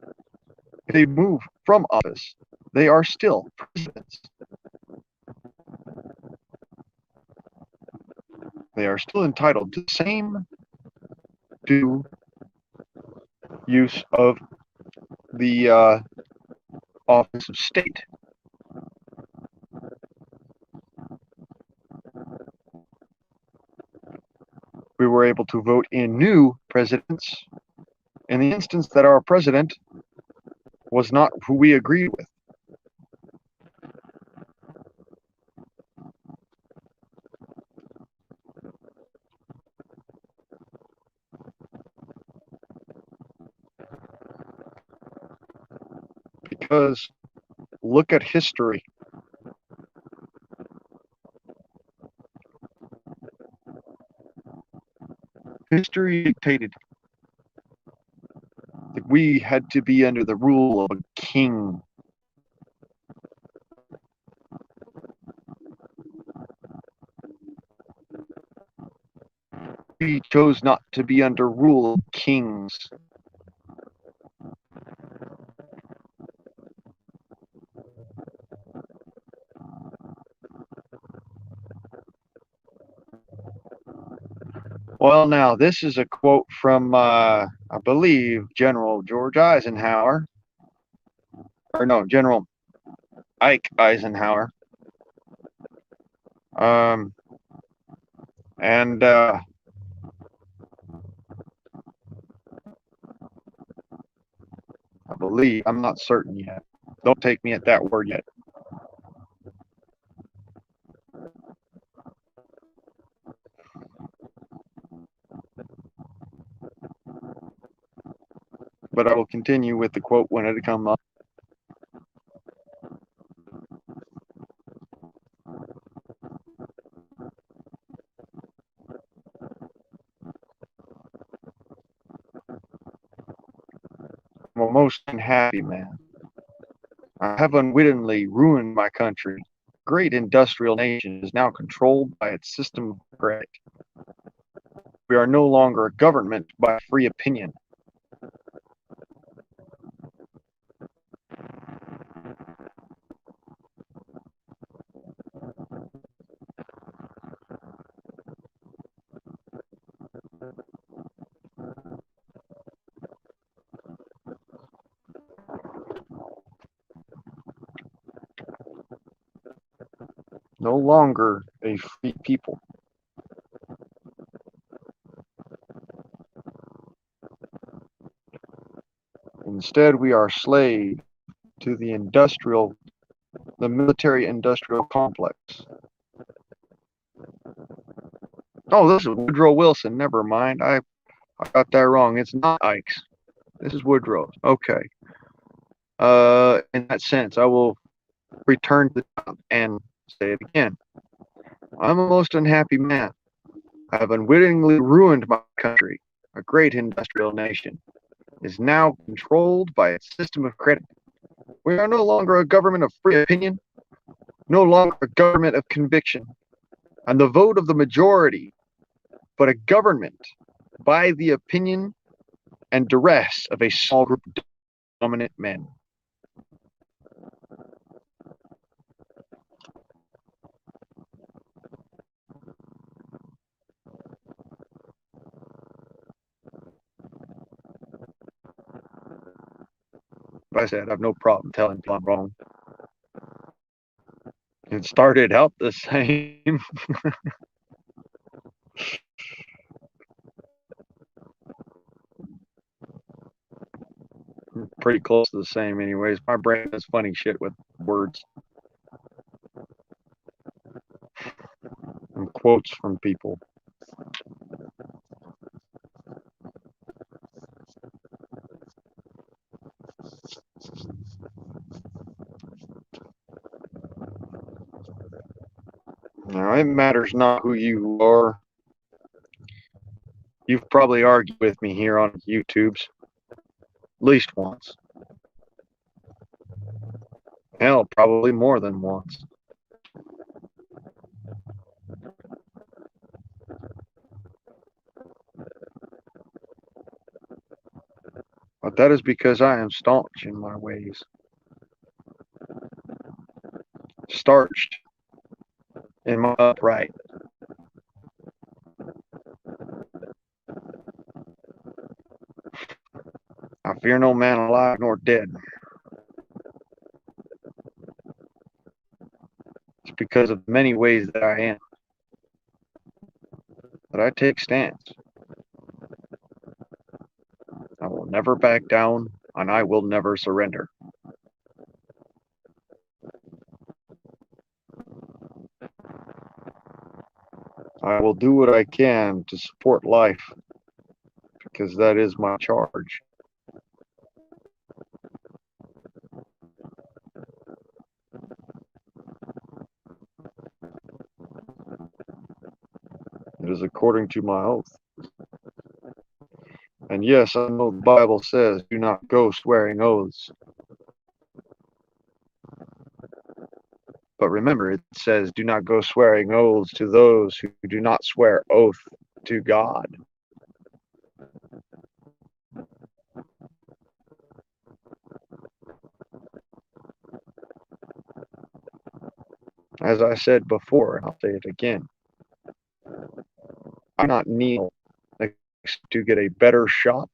If they move from office, they are still presidents. They are still entitled to the same due use of the office of state. We were able to vote in new presidents in the instance that our president was not who we agreed with. Because look at history. History dictated that we had to be under the rule of a king. We chose not to be under rule of kings. Well, now, this is a quote from, I believe, General George Eisenhower. Or no, General Ike Eisenhower. And I believe, I'm not certain yet. Don't take me at that word yet. but I will continue with the quote when it comes up. I'm a most unhappy man. I have unwittingly ruined my country. A great industrial nation is now controlled by its system of credit. We are no longer a government by free opinion. No longer a free people. Instead, we are slave to the military-industrial complex. Oh, this is Woodrow Wilson. Never mind. I got that wrong. It's not Ike's. This is Woodrow's. Okay. In that sense, I will return to the top and say it again. I'm a most unhappy man. I have unwittingly ruined my country. A great industrial nation is now controlled by its system of credit. We are no longer a government of free opinion, no longer a government of conviction and the vote of the majority, but a government by the opinion and duress of a small group of dominant men. Like I said, I have no problem telling people I'm wrong. It started out the same. Pretty close to the same anyways. My brain does funny shit with words and quotes from people. Now, it matters not who you are. You've probably argued with me here on YouTube's at least once. Hell, probably more than once. But that is because I am staunch in my ways. Starched in my upright. I fear no man alive nor dead. It's because of many ways that I am that I take stands. I will never back down, and I will never surrender. I will do what I can to support life, because that is my charge. It is according to my oath. And yes, I know the Bible says, do not go swearing oaths. But remember, it says, do not go swearing oaths to those who do not swear oath to God. As I said before, and I'll say it again, I do not kneel to get a better shot,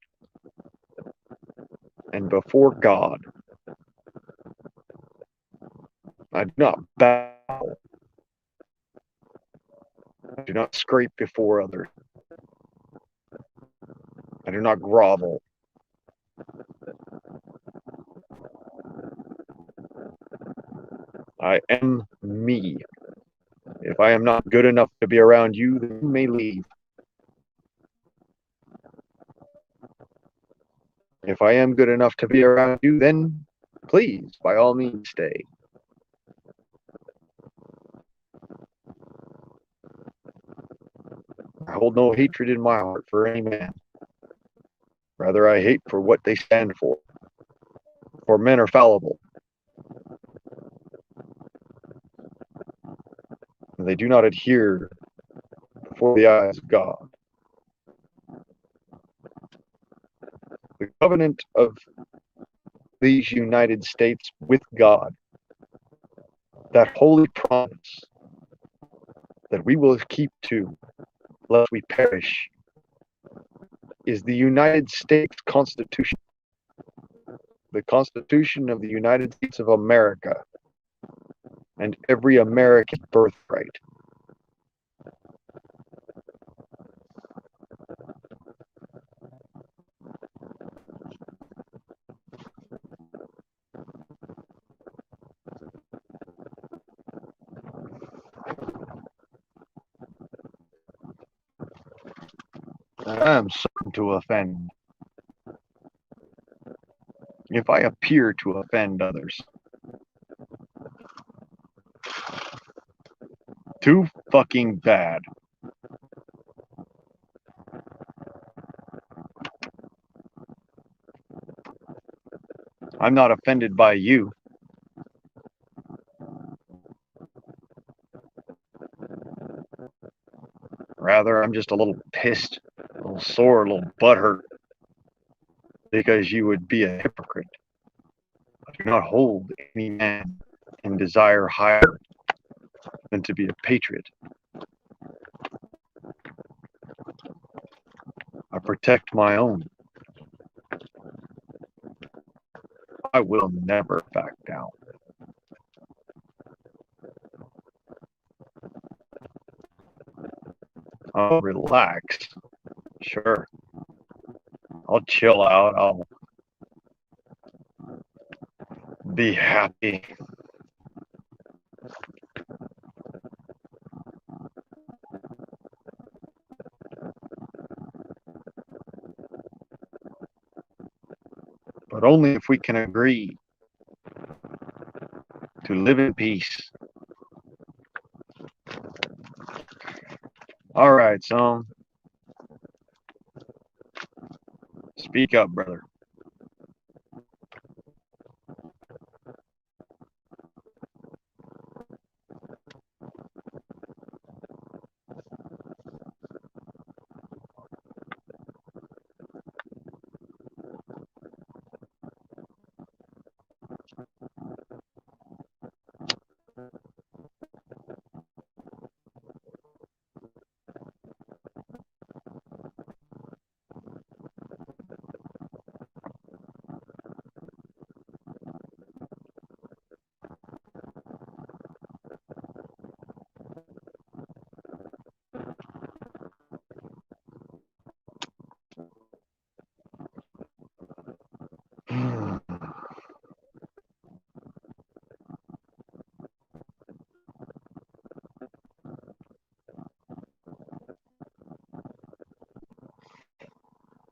and before God, I do not bow. I do not scrape before others. I do not grovel. I am me. If I am not good enough to be around you, then you may leave. If I am good enough to be around you, then please, by all means, stay. I hold no hatred in my heart for any man. Rather, I hate for what they stand for. For men are fallible. And they do not adhere before the eyes of God. The covenant of these United States with God, that holy promise that we will keep to, lest we perish, is the United States Constitution, the Constitution of the United States of America, and every American's birthright. I am certain to offend. If I appear to offend others, too fucking bad. I'm not offended by you. Rather, I'm just a little pissed, a little sore, a little butthurt, because you would be a hypocrite. I do not hold any man in desire higher than to be a patriot. I protect my own. I will never back down. I'll relax. Sure. I'll chill out. I'll be happy. But only if we can agree to live in peace. All right, son. Speak up, brother.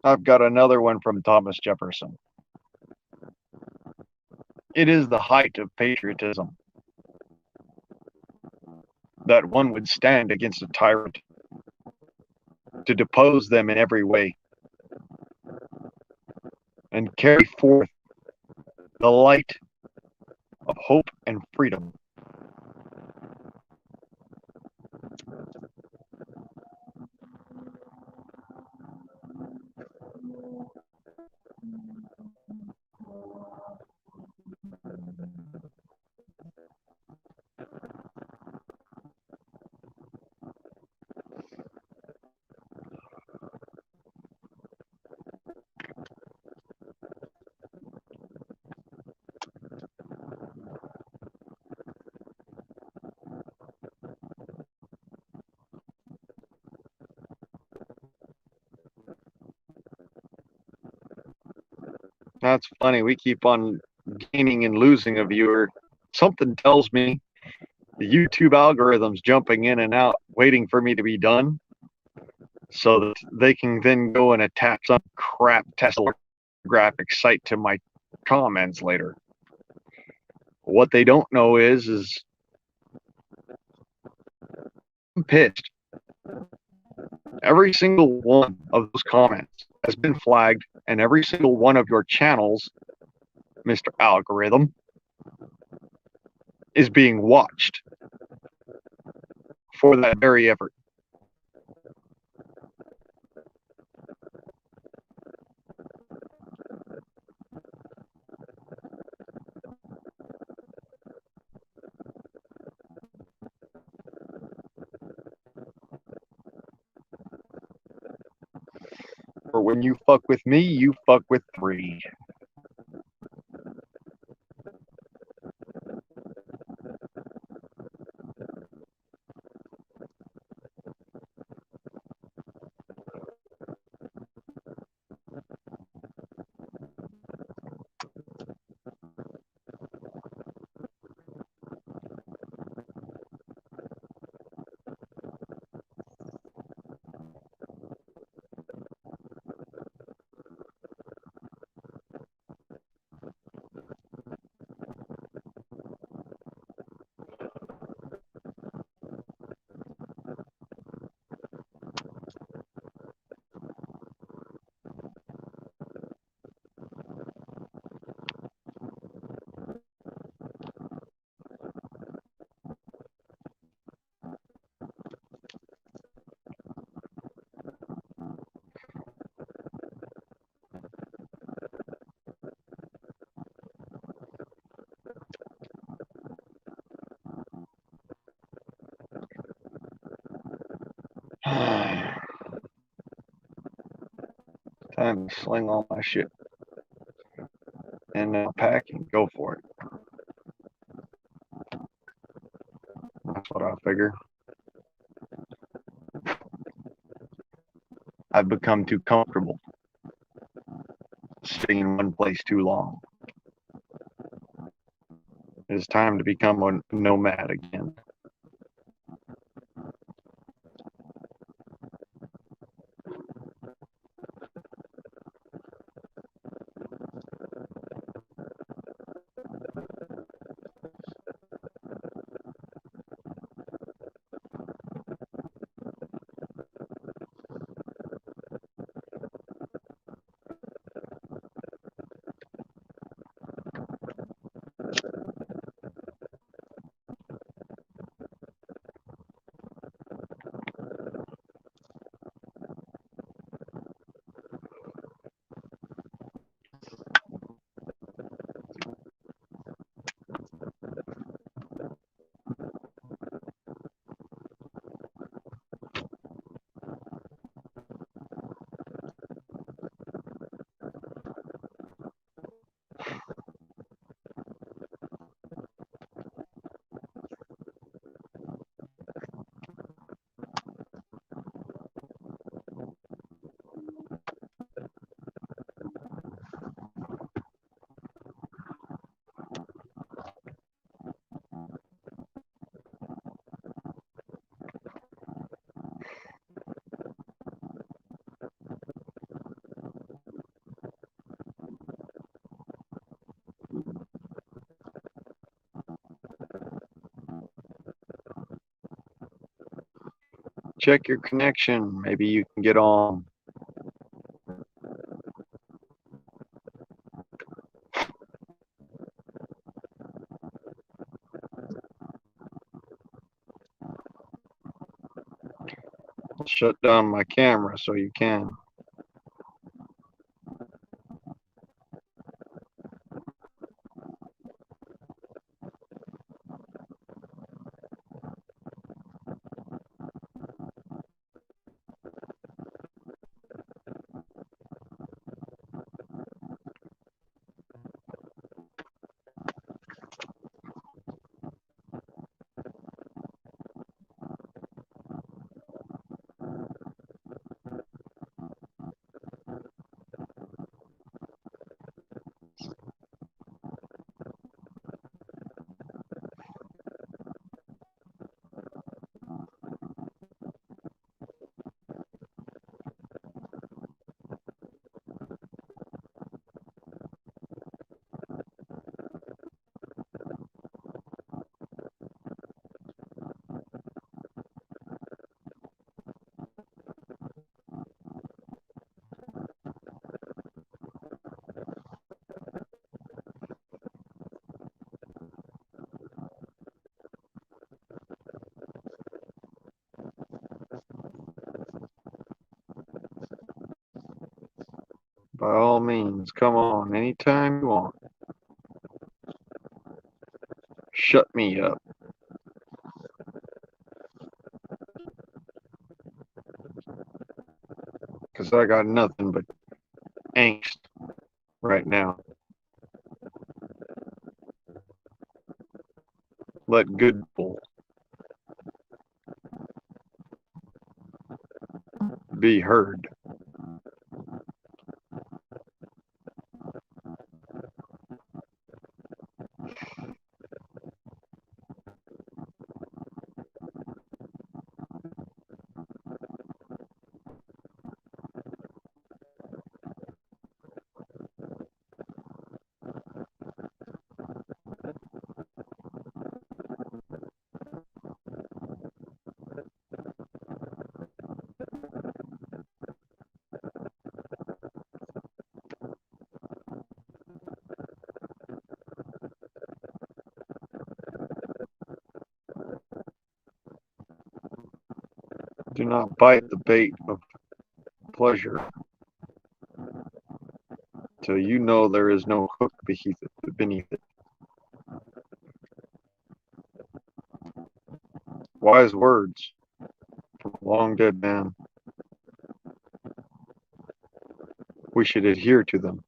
I've got another one from Thomas Jefferson. It is the height of patriotism that one would stand against a tyrant, to depose them in every way, and carry forth the light of hope and freedom. That's funny. We keep on gaining and losing a viewer. Something tells me the YouTube algorithm's jumping in and out, waiting for me to be done, so that they can then go and attack some crap Tesla graphic site to my comments later. What they don't know is I'm pissed. Every single one of those comments has been flagged, and every single one of your channels, Mr. Algorithm, is being watched for that very effort. For when you fuck with me, you fuck with three. Time to sling all my shit and pack and go for it. That's what I figure. I've become too comfortable sitting in one place too long. It's time to become a nomad again. Check your connection. Maybe you can get on. Shut down my camera so you can. by all means, come on anytime you want. Shut me up. Because I got nothing but angst right now. Let good people be heard. Do not bite the bait of pleasure till you know there is no hook beneath it. Wise words from a long dead man. We should adhere to them.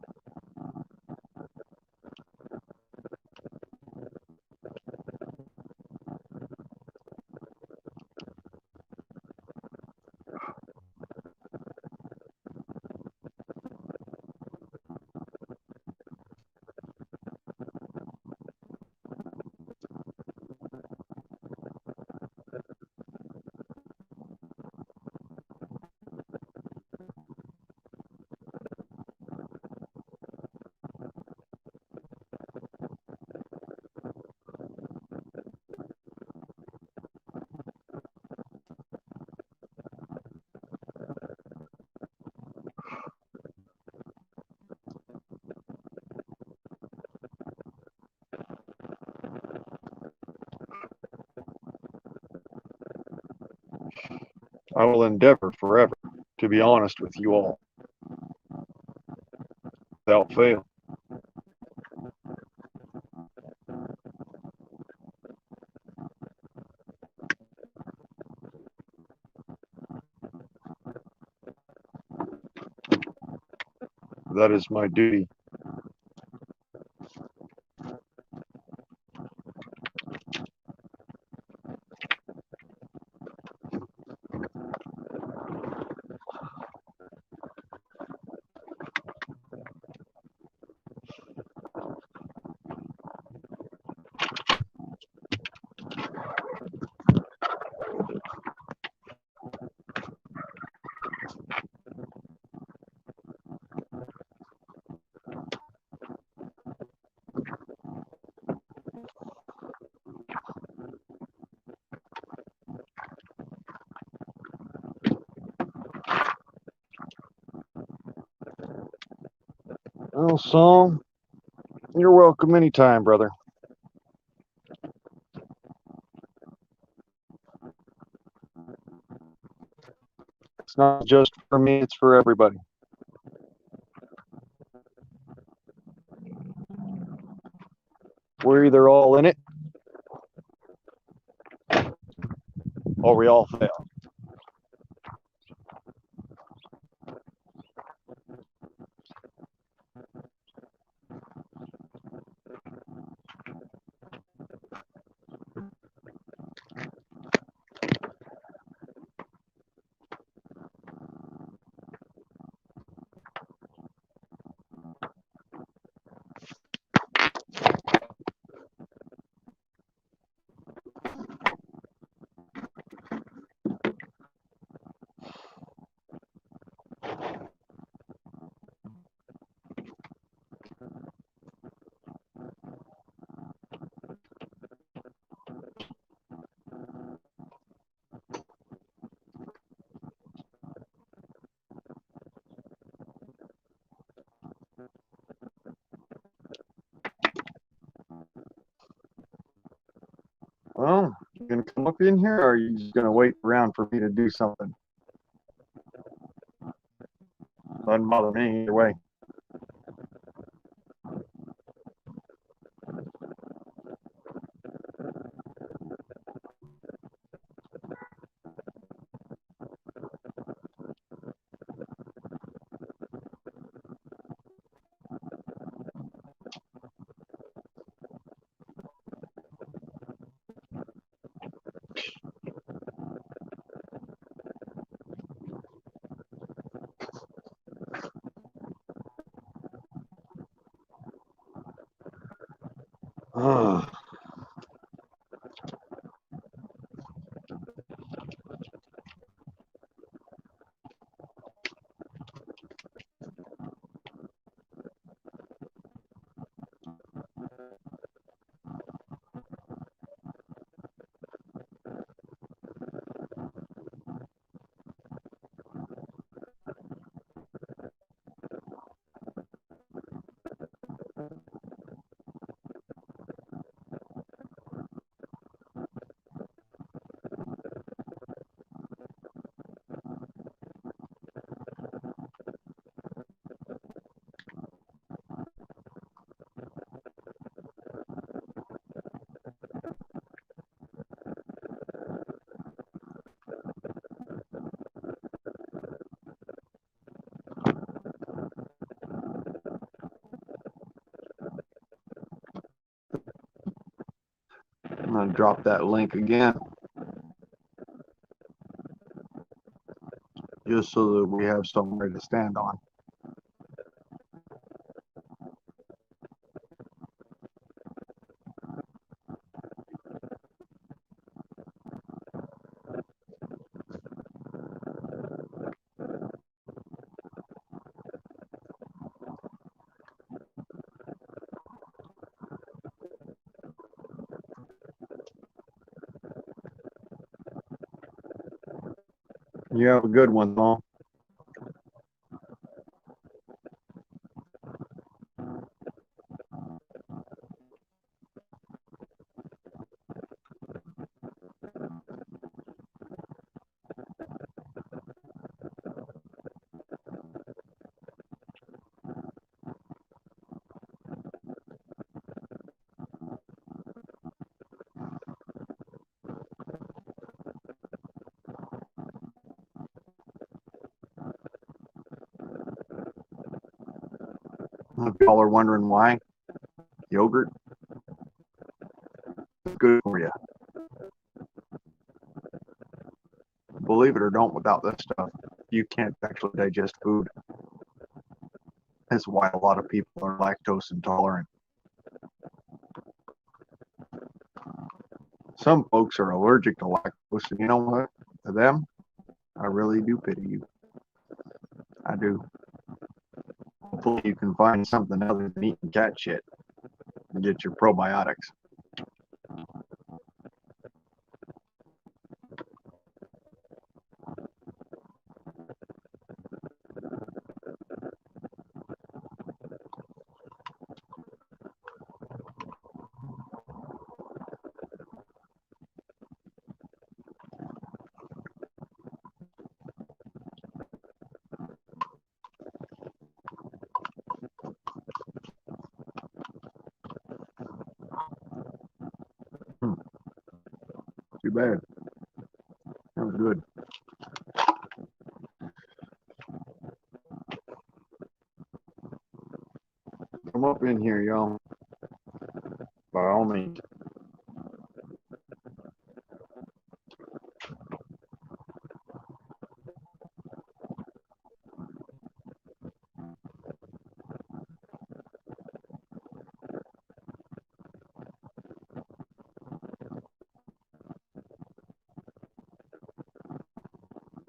I will endeavor forever to be honest with you all, without fail. That is my duty. Well, Saul, you're welcome anytime, brother. It's not just for me, it's for everybody. We're either all in it or we all fail. Well, you gonna come up in here, or are you just gonna wait around for me to do something? Doesn't bother me either way. I'm going to drop that link again, just so that we have somewhere to stand on. You have a good one, Mom. If y'all are wondering why, yogurt is good for you. Believe it or don't, without this stuff, you can't actually digest food. That's why a lot of people are lactose intolerant. Some folks are allergic to lactose, and you know what? To them, I really do pity you. I do. Hopefully you can find something other than eating cat shit and get your probiotics. Too bad. That was good. Come up in here, y'all. By all means.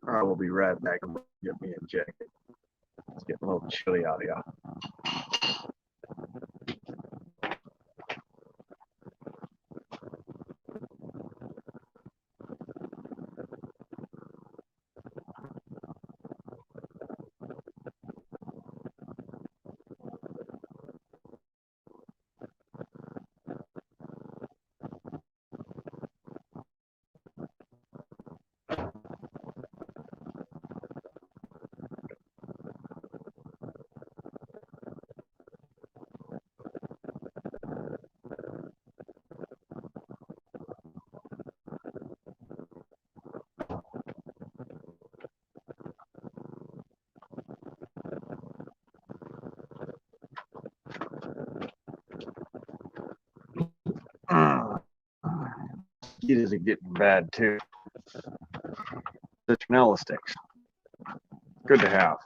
I will be right back and get me a jacket. It's getting a little chilly out here. It is getting bad too. The vanilla sticks. Good to have.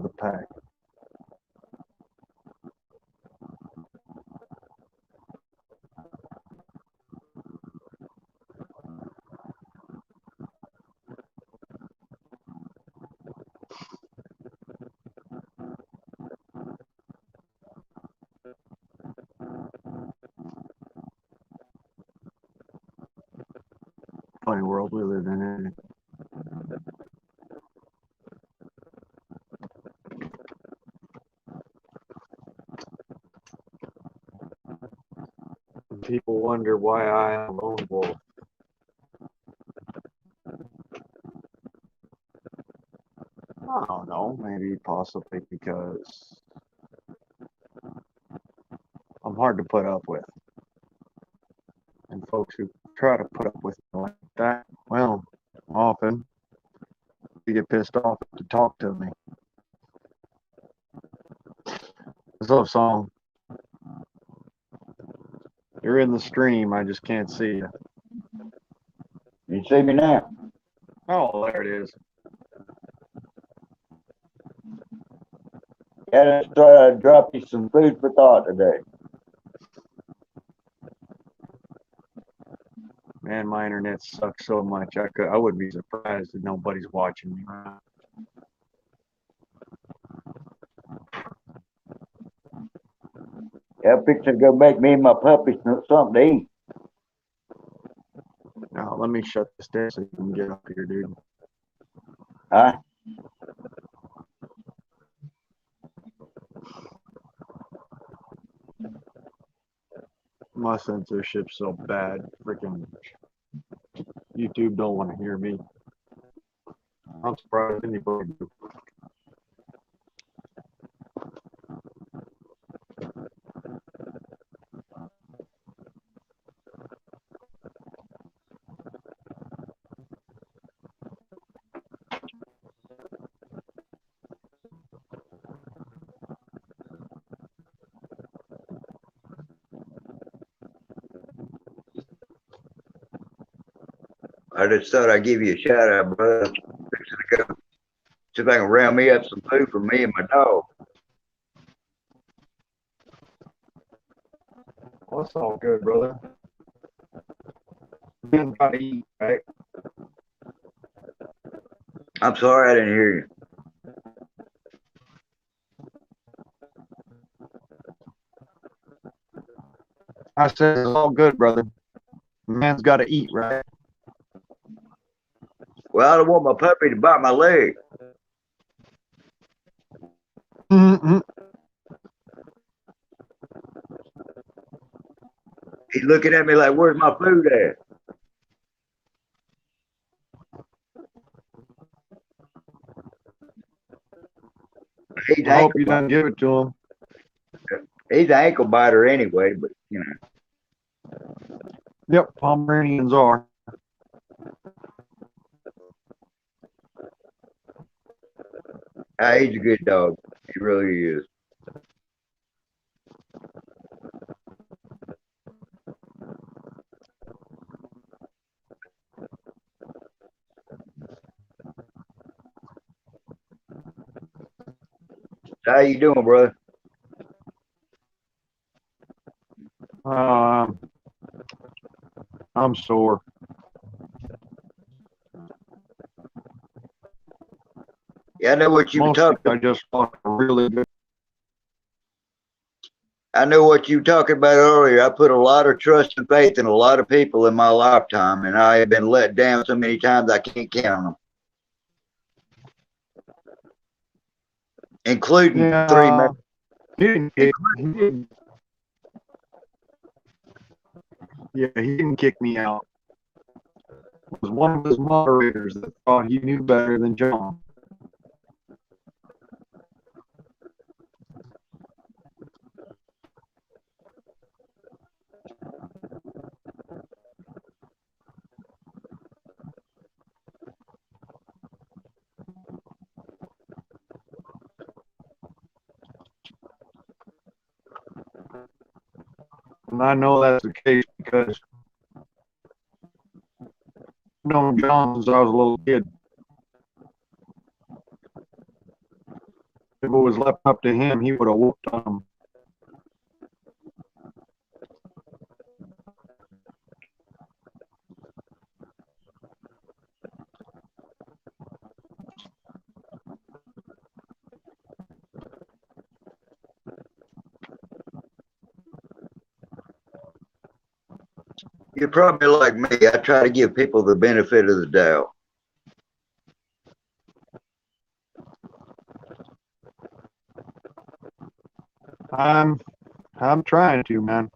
the pack. Funny world we live in, isn't it? People wonder why I am a lone wolf. I don't know, maybe possibly because I'm hard to put up with. And folks who try to put up with me like that, well, often they get pissed off to talk to me. This love song. You're in the stream, I just can't see you. You see me now? Oh, there it is. Gotta try to drop you some food for thought today. Man, my internet sucks so much. I wouldn't be surprised if nobody's watching me. Yeah, I'm fixing to go make me and my puppy something to eat. Now, let me shut this down so you can get up here, dude. Huh? My censorship's so bad. Freaking YouTube don't want to hear me. I'm surprised anybody do. I just thought I'd give you a shout out, brother. Fixing to go see if I can round me up some food for me and my dog. Well, that's all good, brother. Man gotta eat, right? I'm sorry I didn't hear you. I said it's all good, brother. Man's got to eat, right? Well, I don't want my puppy to bite my leg. Mm-hmm. He's looking at me like, where's my food at? I hope you don't give it to him. He's an ankle biter anyway, but you know. Yep, Pomeranians are. He's a good dog. He really is. How you doing, brother? I'm sore. Yeah, I know what you were talking about. I just lost a really good. I know what you were talking about earlier. I put a lot of trust and faith in a lot of people in my lifetime, and I have been let down so many times I can't count them. Including three members. He didn't kick me out. It was one of his moderators that thought he knew better than John. And I know that's the case because I've known John since I was a little kid. If it was left up to him, he would have whooped on him. You're probably like me. I try to give people the benefit of the doubt. I'm trying to, man.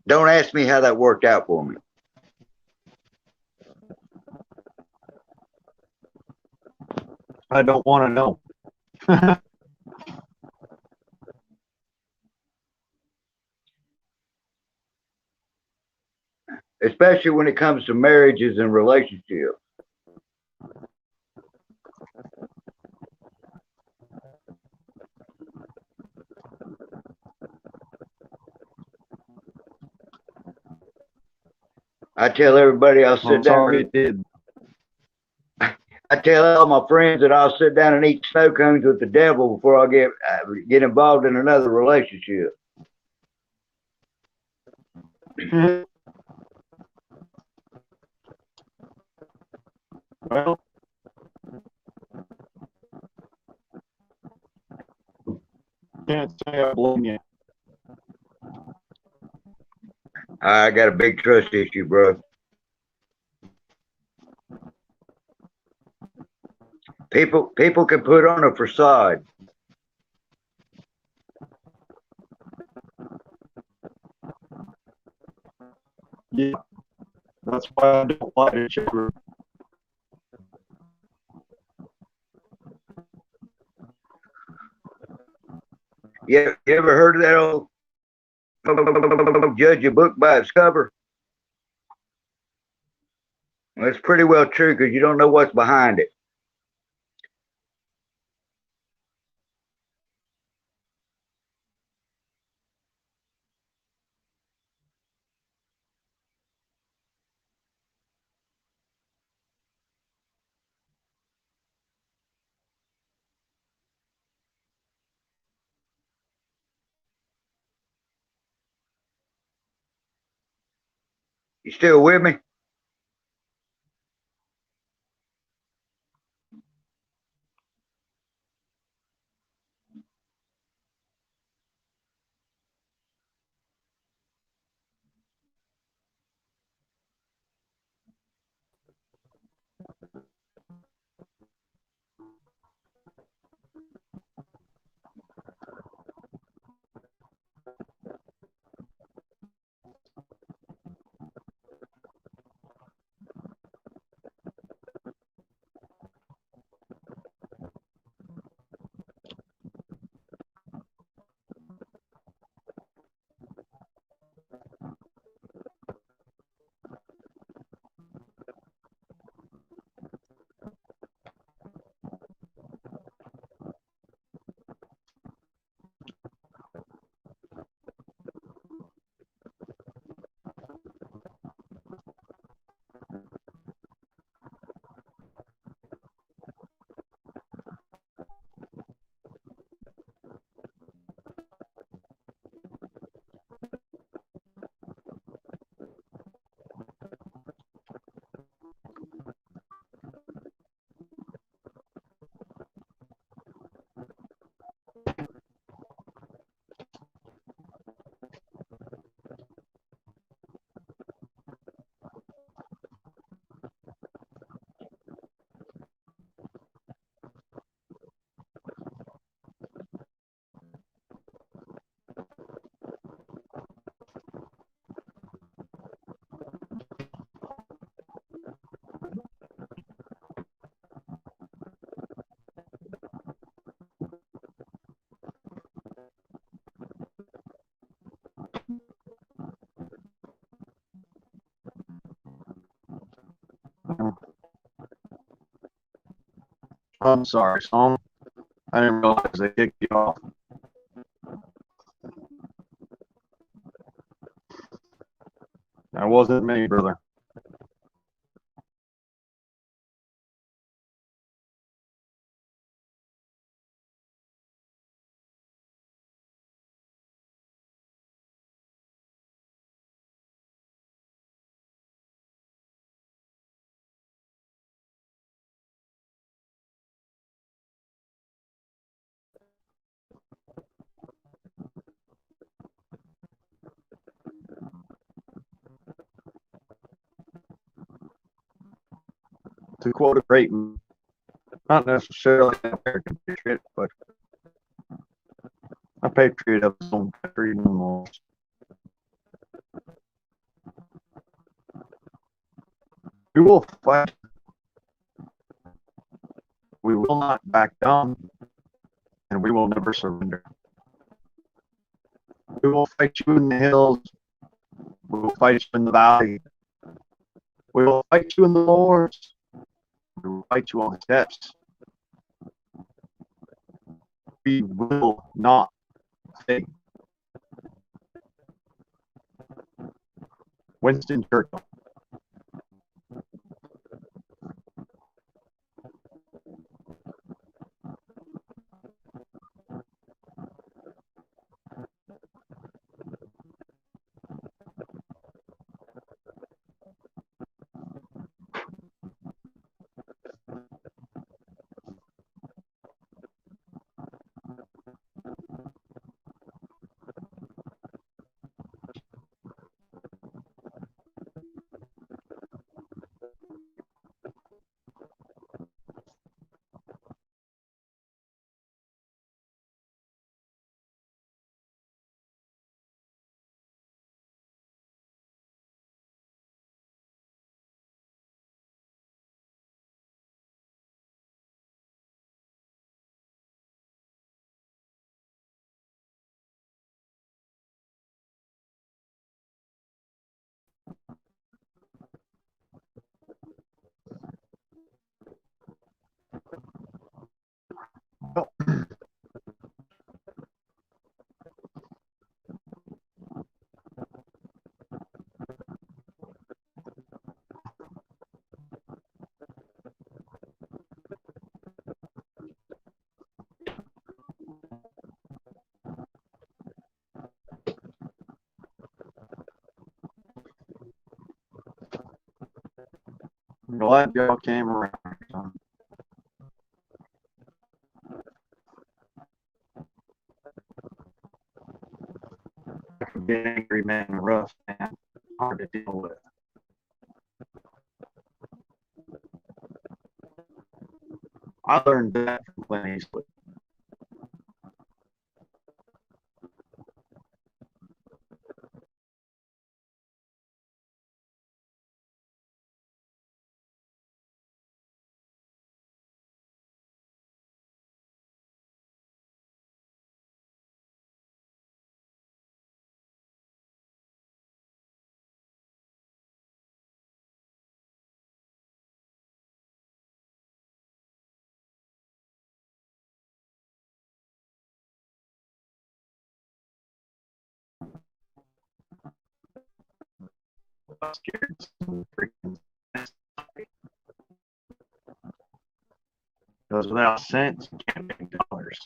Don't ask me how that worked out for me. I don't want to know. Especially when it comes to marriages and relationships. I tell everybody I'll sit I'm down. sorry it did. I tell all my friends that I'll sit down and eat snow cones with the devil before I get involved in another relationship. Well, can't say I blame you. I got a big trust issue, bro. People can put on a facade. Yeah, that's why I don't lie to children. You ever heard of that old judge a book by its cover? Well, it's pretty well true because you don't know what's behind it. You still with me? I'm sorry, Song. I didn't realize they kicked you off. That wasn't me, brother. to quote a great, not necessarily an American patriot, but a patriot of his own country nonetheless. We will fight. We will not back down, and we will never surrender. We will fight you in the hills. We will fight you in the valley. We will fight you in the wars. We will fight you on the steps. We will not fade. Winston Churchill. I'm glad y'all came around. I could be an angry man, a rough man, hard to deal with. I learned that from Clint Eastwood. I was scared some freaking because without cents, you can't make dollars.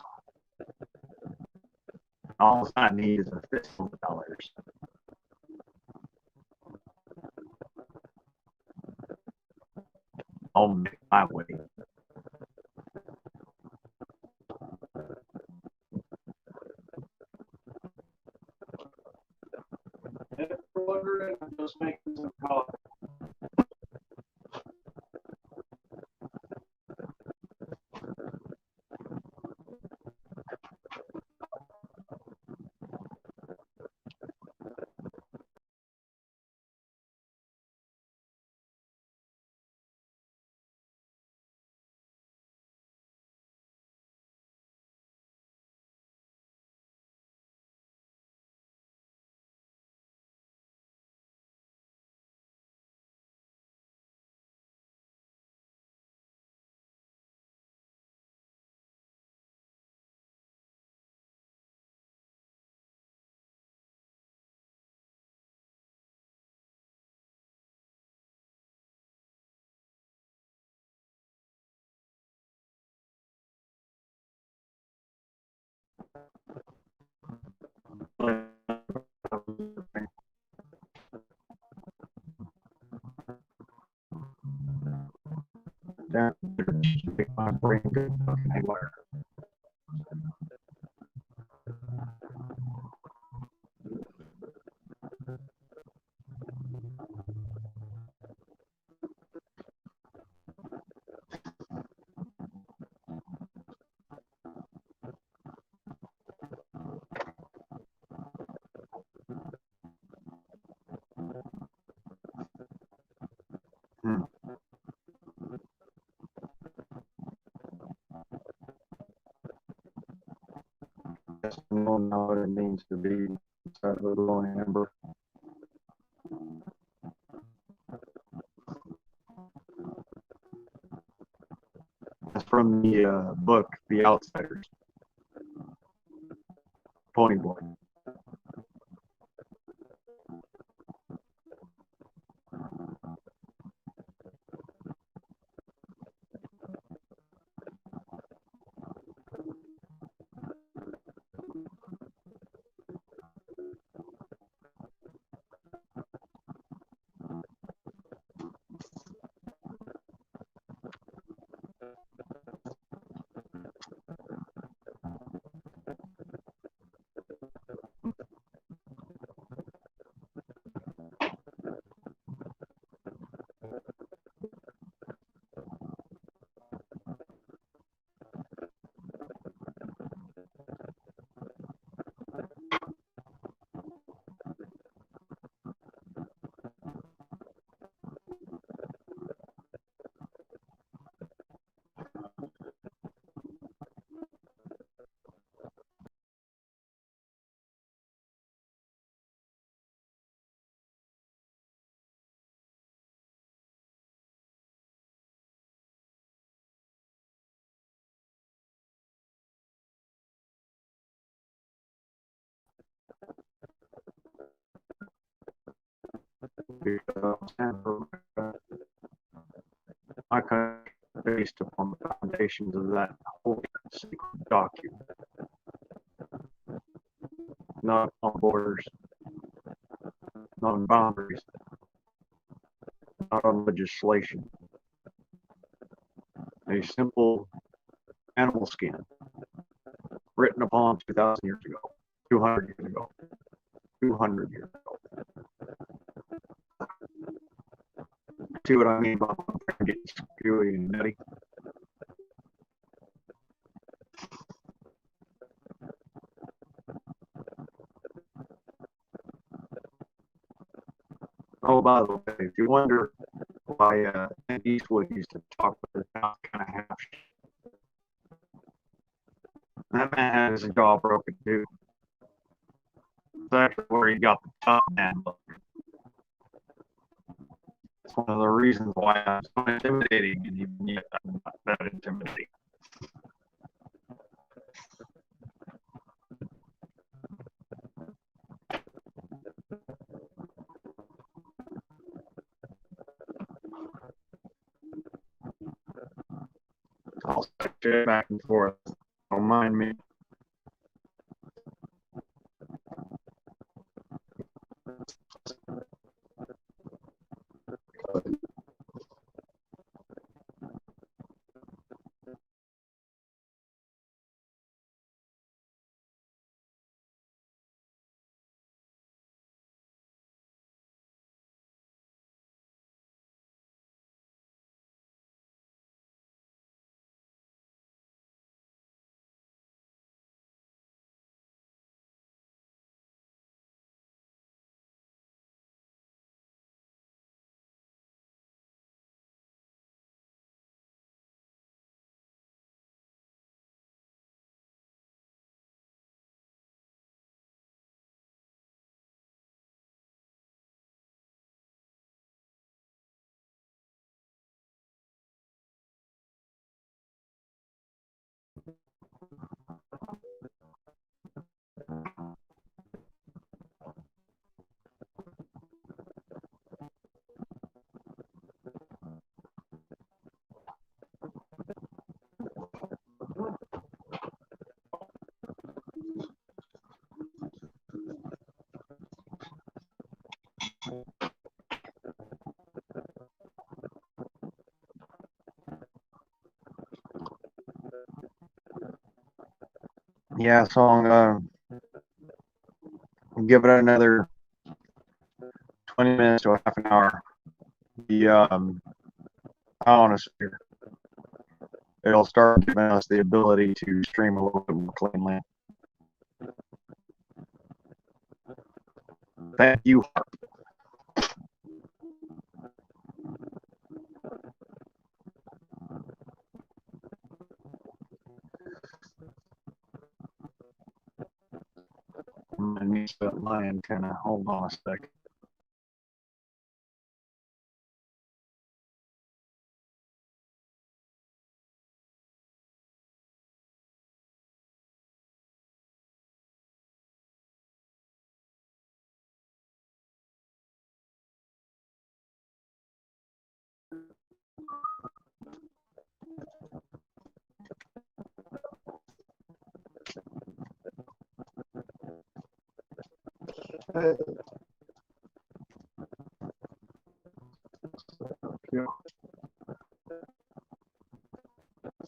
All I need is a fistful of dollars. I'll make my way. I'm just making some coffee. That make my brain go fucking haywire. Yes, I know now what it means to be inside of a glowing ember. That's from the book, The Outsiders, Pony Boy. My country is based upon the foundations of that holy sacred document, not on borders, not on boundaries, not on legislation. A simple animal skin written upon 2,000 years ago, 200 years ago, 200 years ago. See what I mean by getting screwy and nutty? Oh, by the way, if you wonder why Clint Eastwood used to talk with his mouth kind of half, that man had his jaw broken too. That's where he got the top man look. It's one of the reasons why I'm so intimidating, and even yet I'm not that intimidating. I'll switch back and forth. Don't mind me. Yeah, so I'm gonna give it another 20 minutes to a half an hour. Honestly, it'll start giving us the ability to stream a little bit more cleanly. Thank you. mind me to that lion kind of. Hold on a second.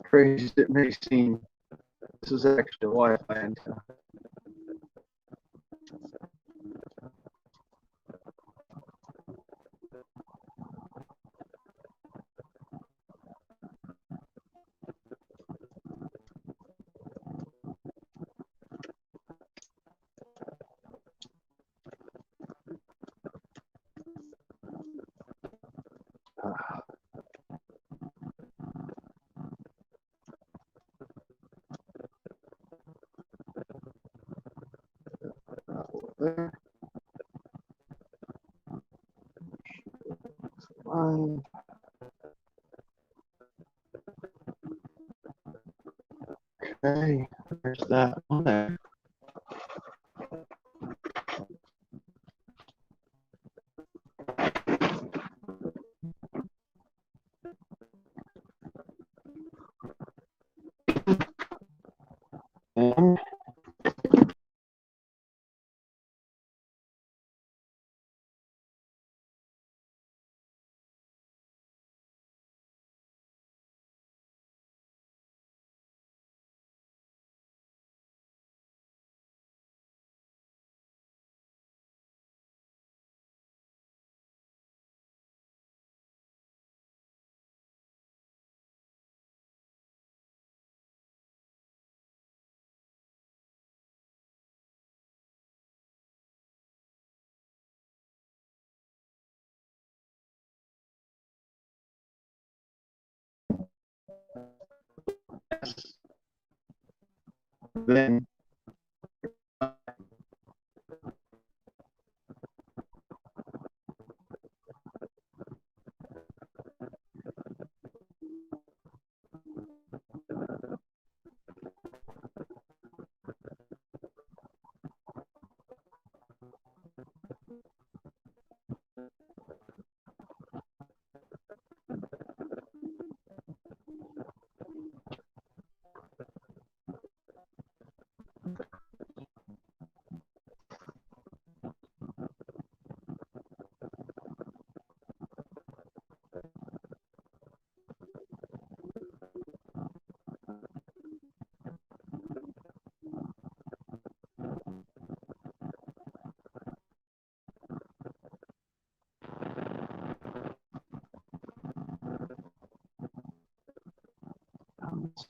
Crazy as it may seem, this is actually a Wi-Fi antenna. There. Fine. Okay, there's that one there. And then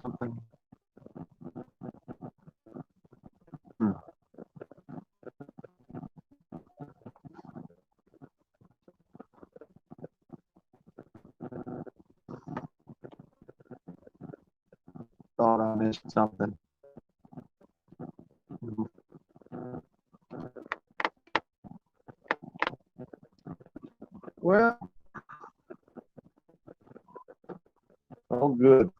something. Thought I missed something. Well, all good.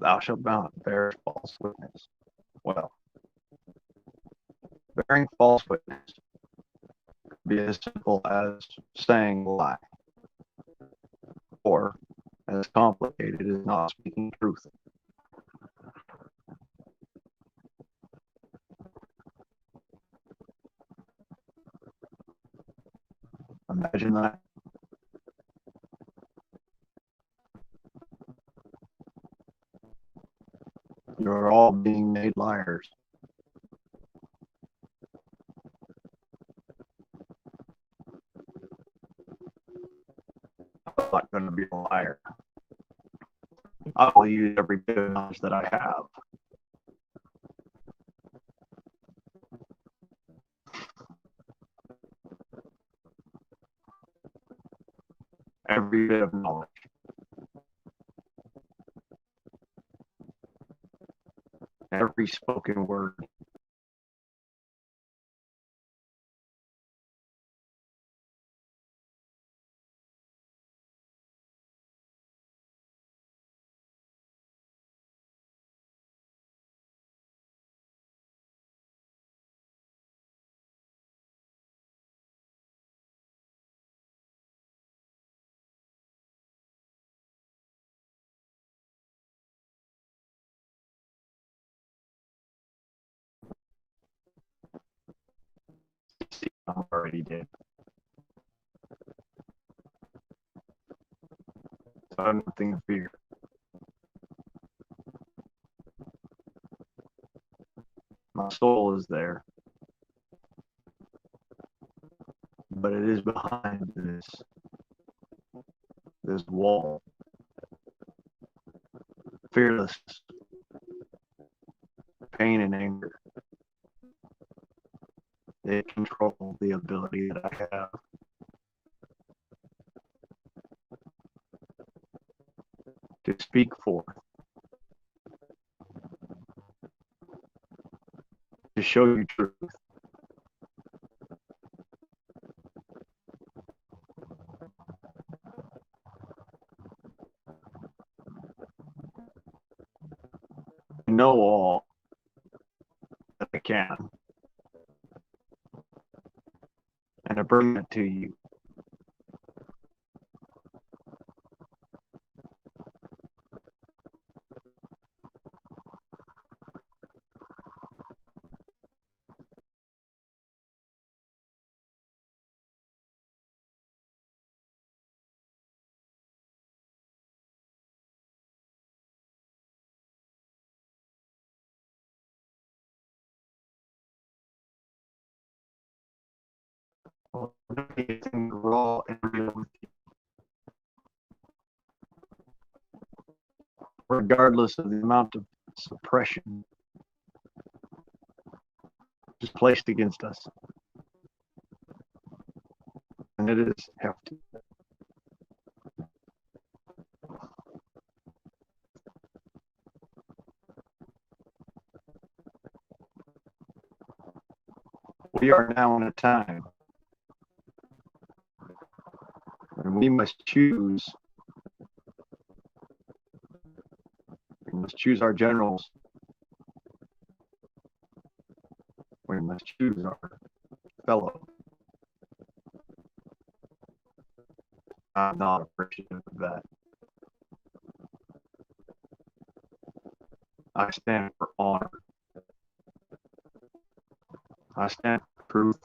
thou shalt not bear false witness. Well, bearing false witness could be as simple as saying a lie, or as complicated as not speaking truth. Imagine that. You're all being made liars. I'm not going to be a liar. I will use every bit of knowledge that I have. Every bit of knowledge. Every spoken word. I'm already dead. So I have nothing to fear. My soul is there, but it is behind this wall. Fearless, pain and anger. They control the ability that I have to speak forth, to show you truth. I know all that I can, and I bring it to you. Anything raw and real with you, regardless of the amount of suppression is placed against us. And it is hefty. We are now in a time when we must choose. We must choose our generals. We must choose our fellow. I'm not appreciative of that. I stand for honor. I stand for truth.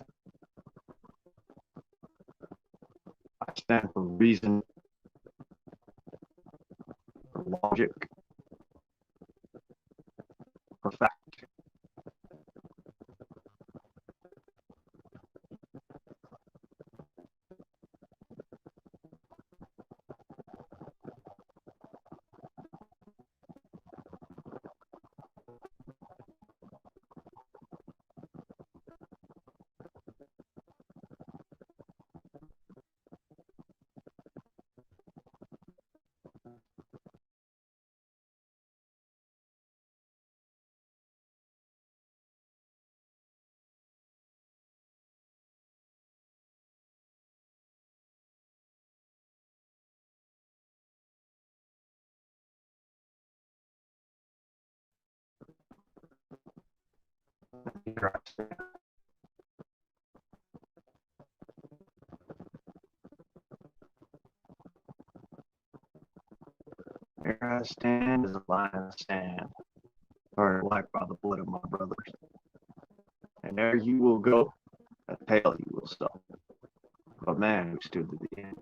I stand for reason, for logic, for fact. Here I stand. Here I stand as a lion stand, or like by the blood of my brothers. And there you will go, a tale you will stop, of a man who stood to the end.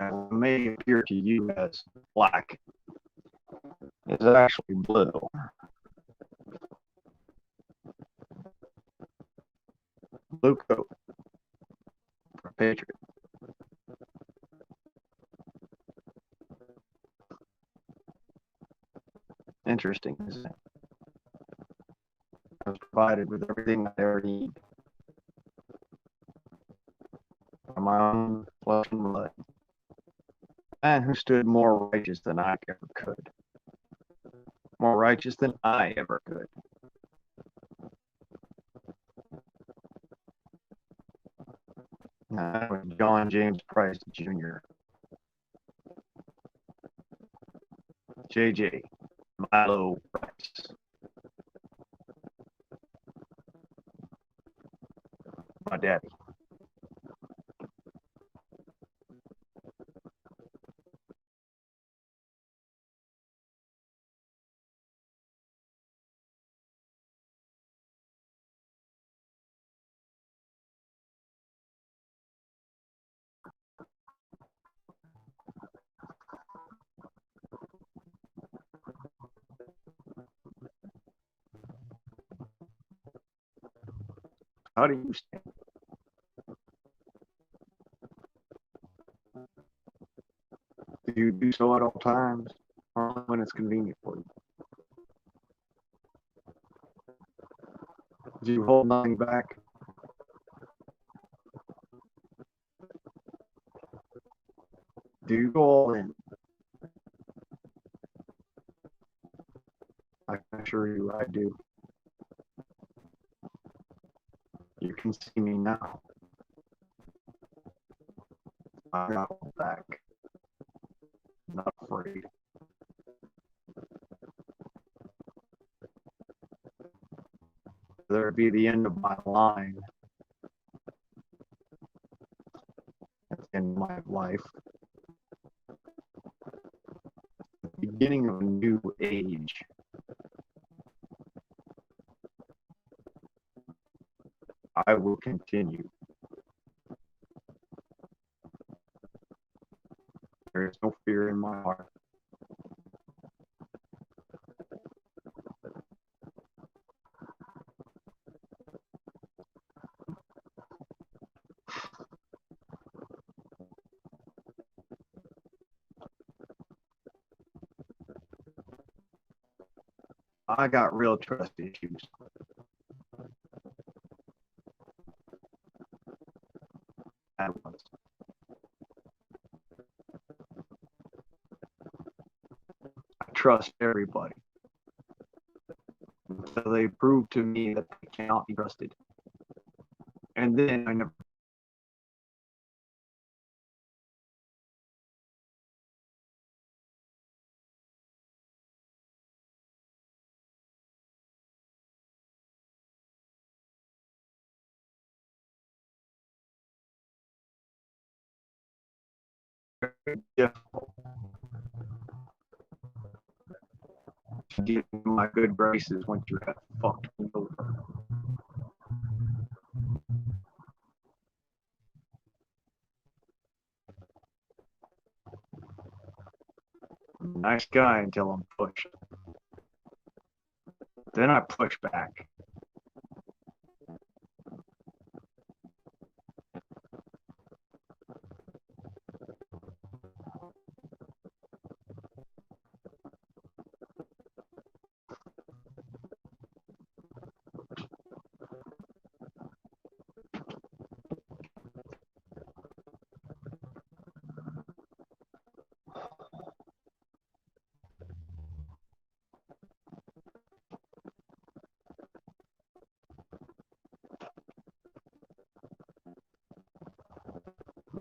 And what may appear to you as black is actually blue. Blue coat for patriot. Interesting, isn't it? I was provided with everything I ever need from my own flesh and blood. A man who stood more righteous than I ever could. More righteous than I ever could. That was John James Price Jr. JJ Milo Price. My daddy. How do you stand? Do you do so at all times, or when it's convenient for you? Do you hold nothing back? Do you go all in? I can assure you I do. You can see me now. I'm not hold back. Not afraid. Whether it be the end of my line, at the end of my life, the beginning of a new age, I will continue. There is no fear in my heart. I got real trust issues. At once. I trust everybody until they prove to me that they cannot be trusted. And then I never. Difficult to get in my good graces once you have fucked me over. I'm a nice guy until I'm pushed. Then I push back.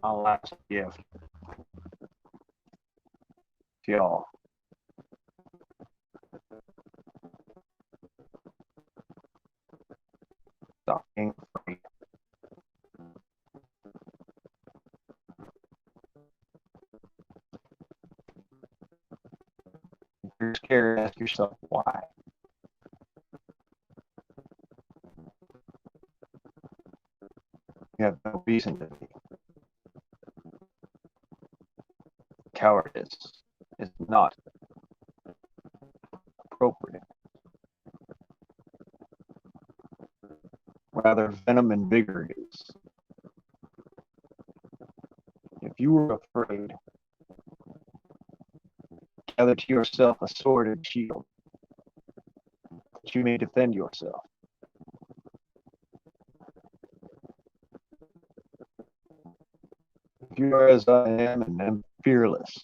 my last gift to y'all. Stop being afraid. If you're scared, ask yourself why. You have no reason to be. Cowardice is not appropriate. Rather, venom and vigor is. If you were afraid, gather to yourself a sword and shield, that you may defend yourself. If you are as I am and am fearless,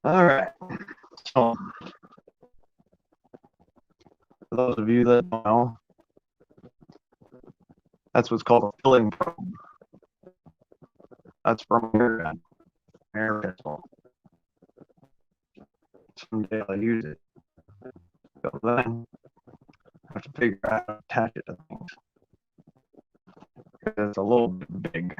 all right. So, for those of you that don't know, that's what's called a filling probe. That's from air pistol. Someday I'll use it. So then I have to figure out how to attach it to things. Because it's a little bit big.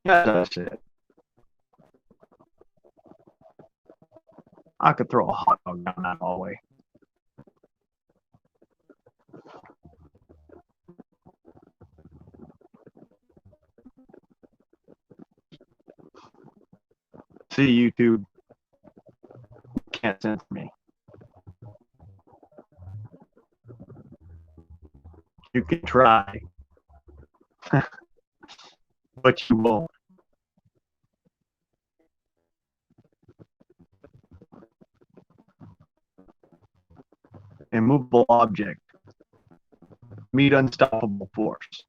Yeah, that's it. I could throw a hot dog down that hallway. See, YouTube can't censor me. You can try, but you won't. Immovable object. Meet unstoppable force.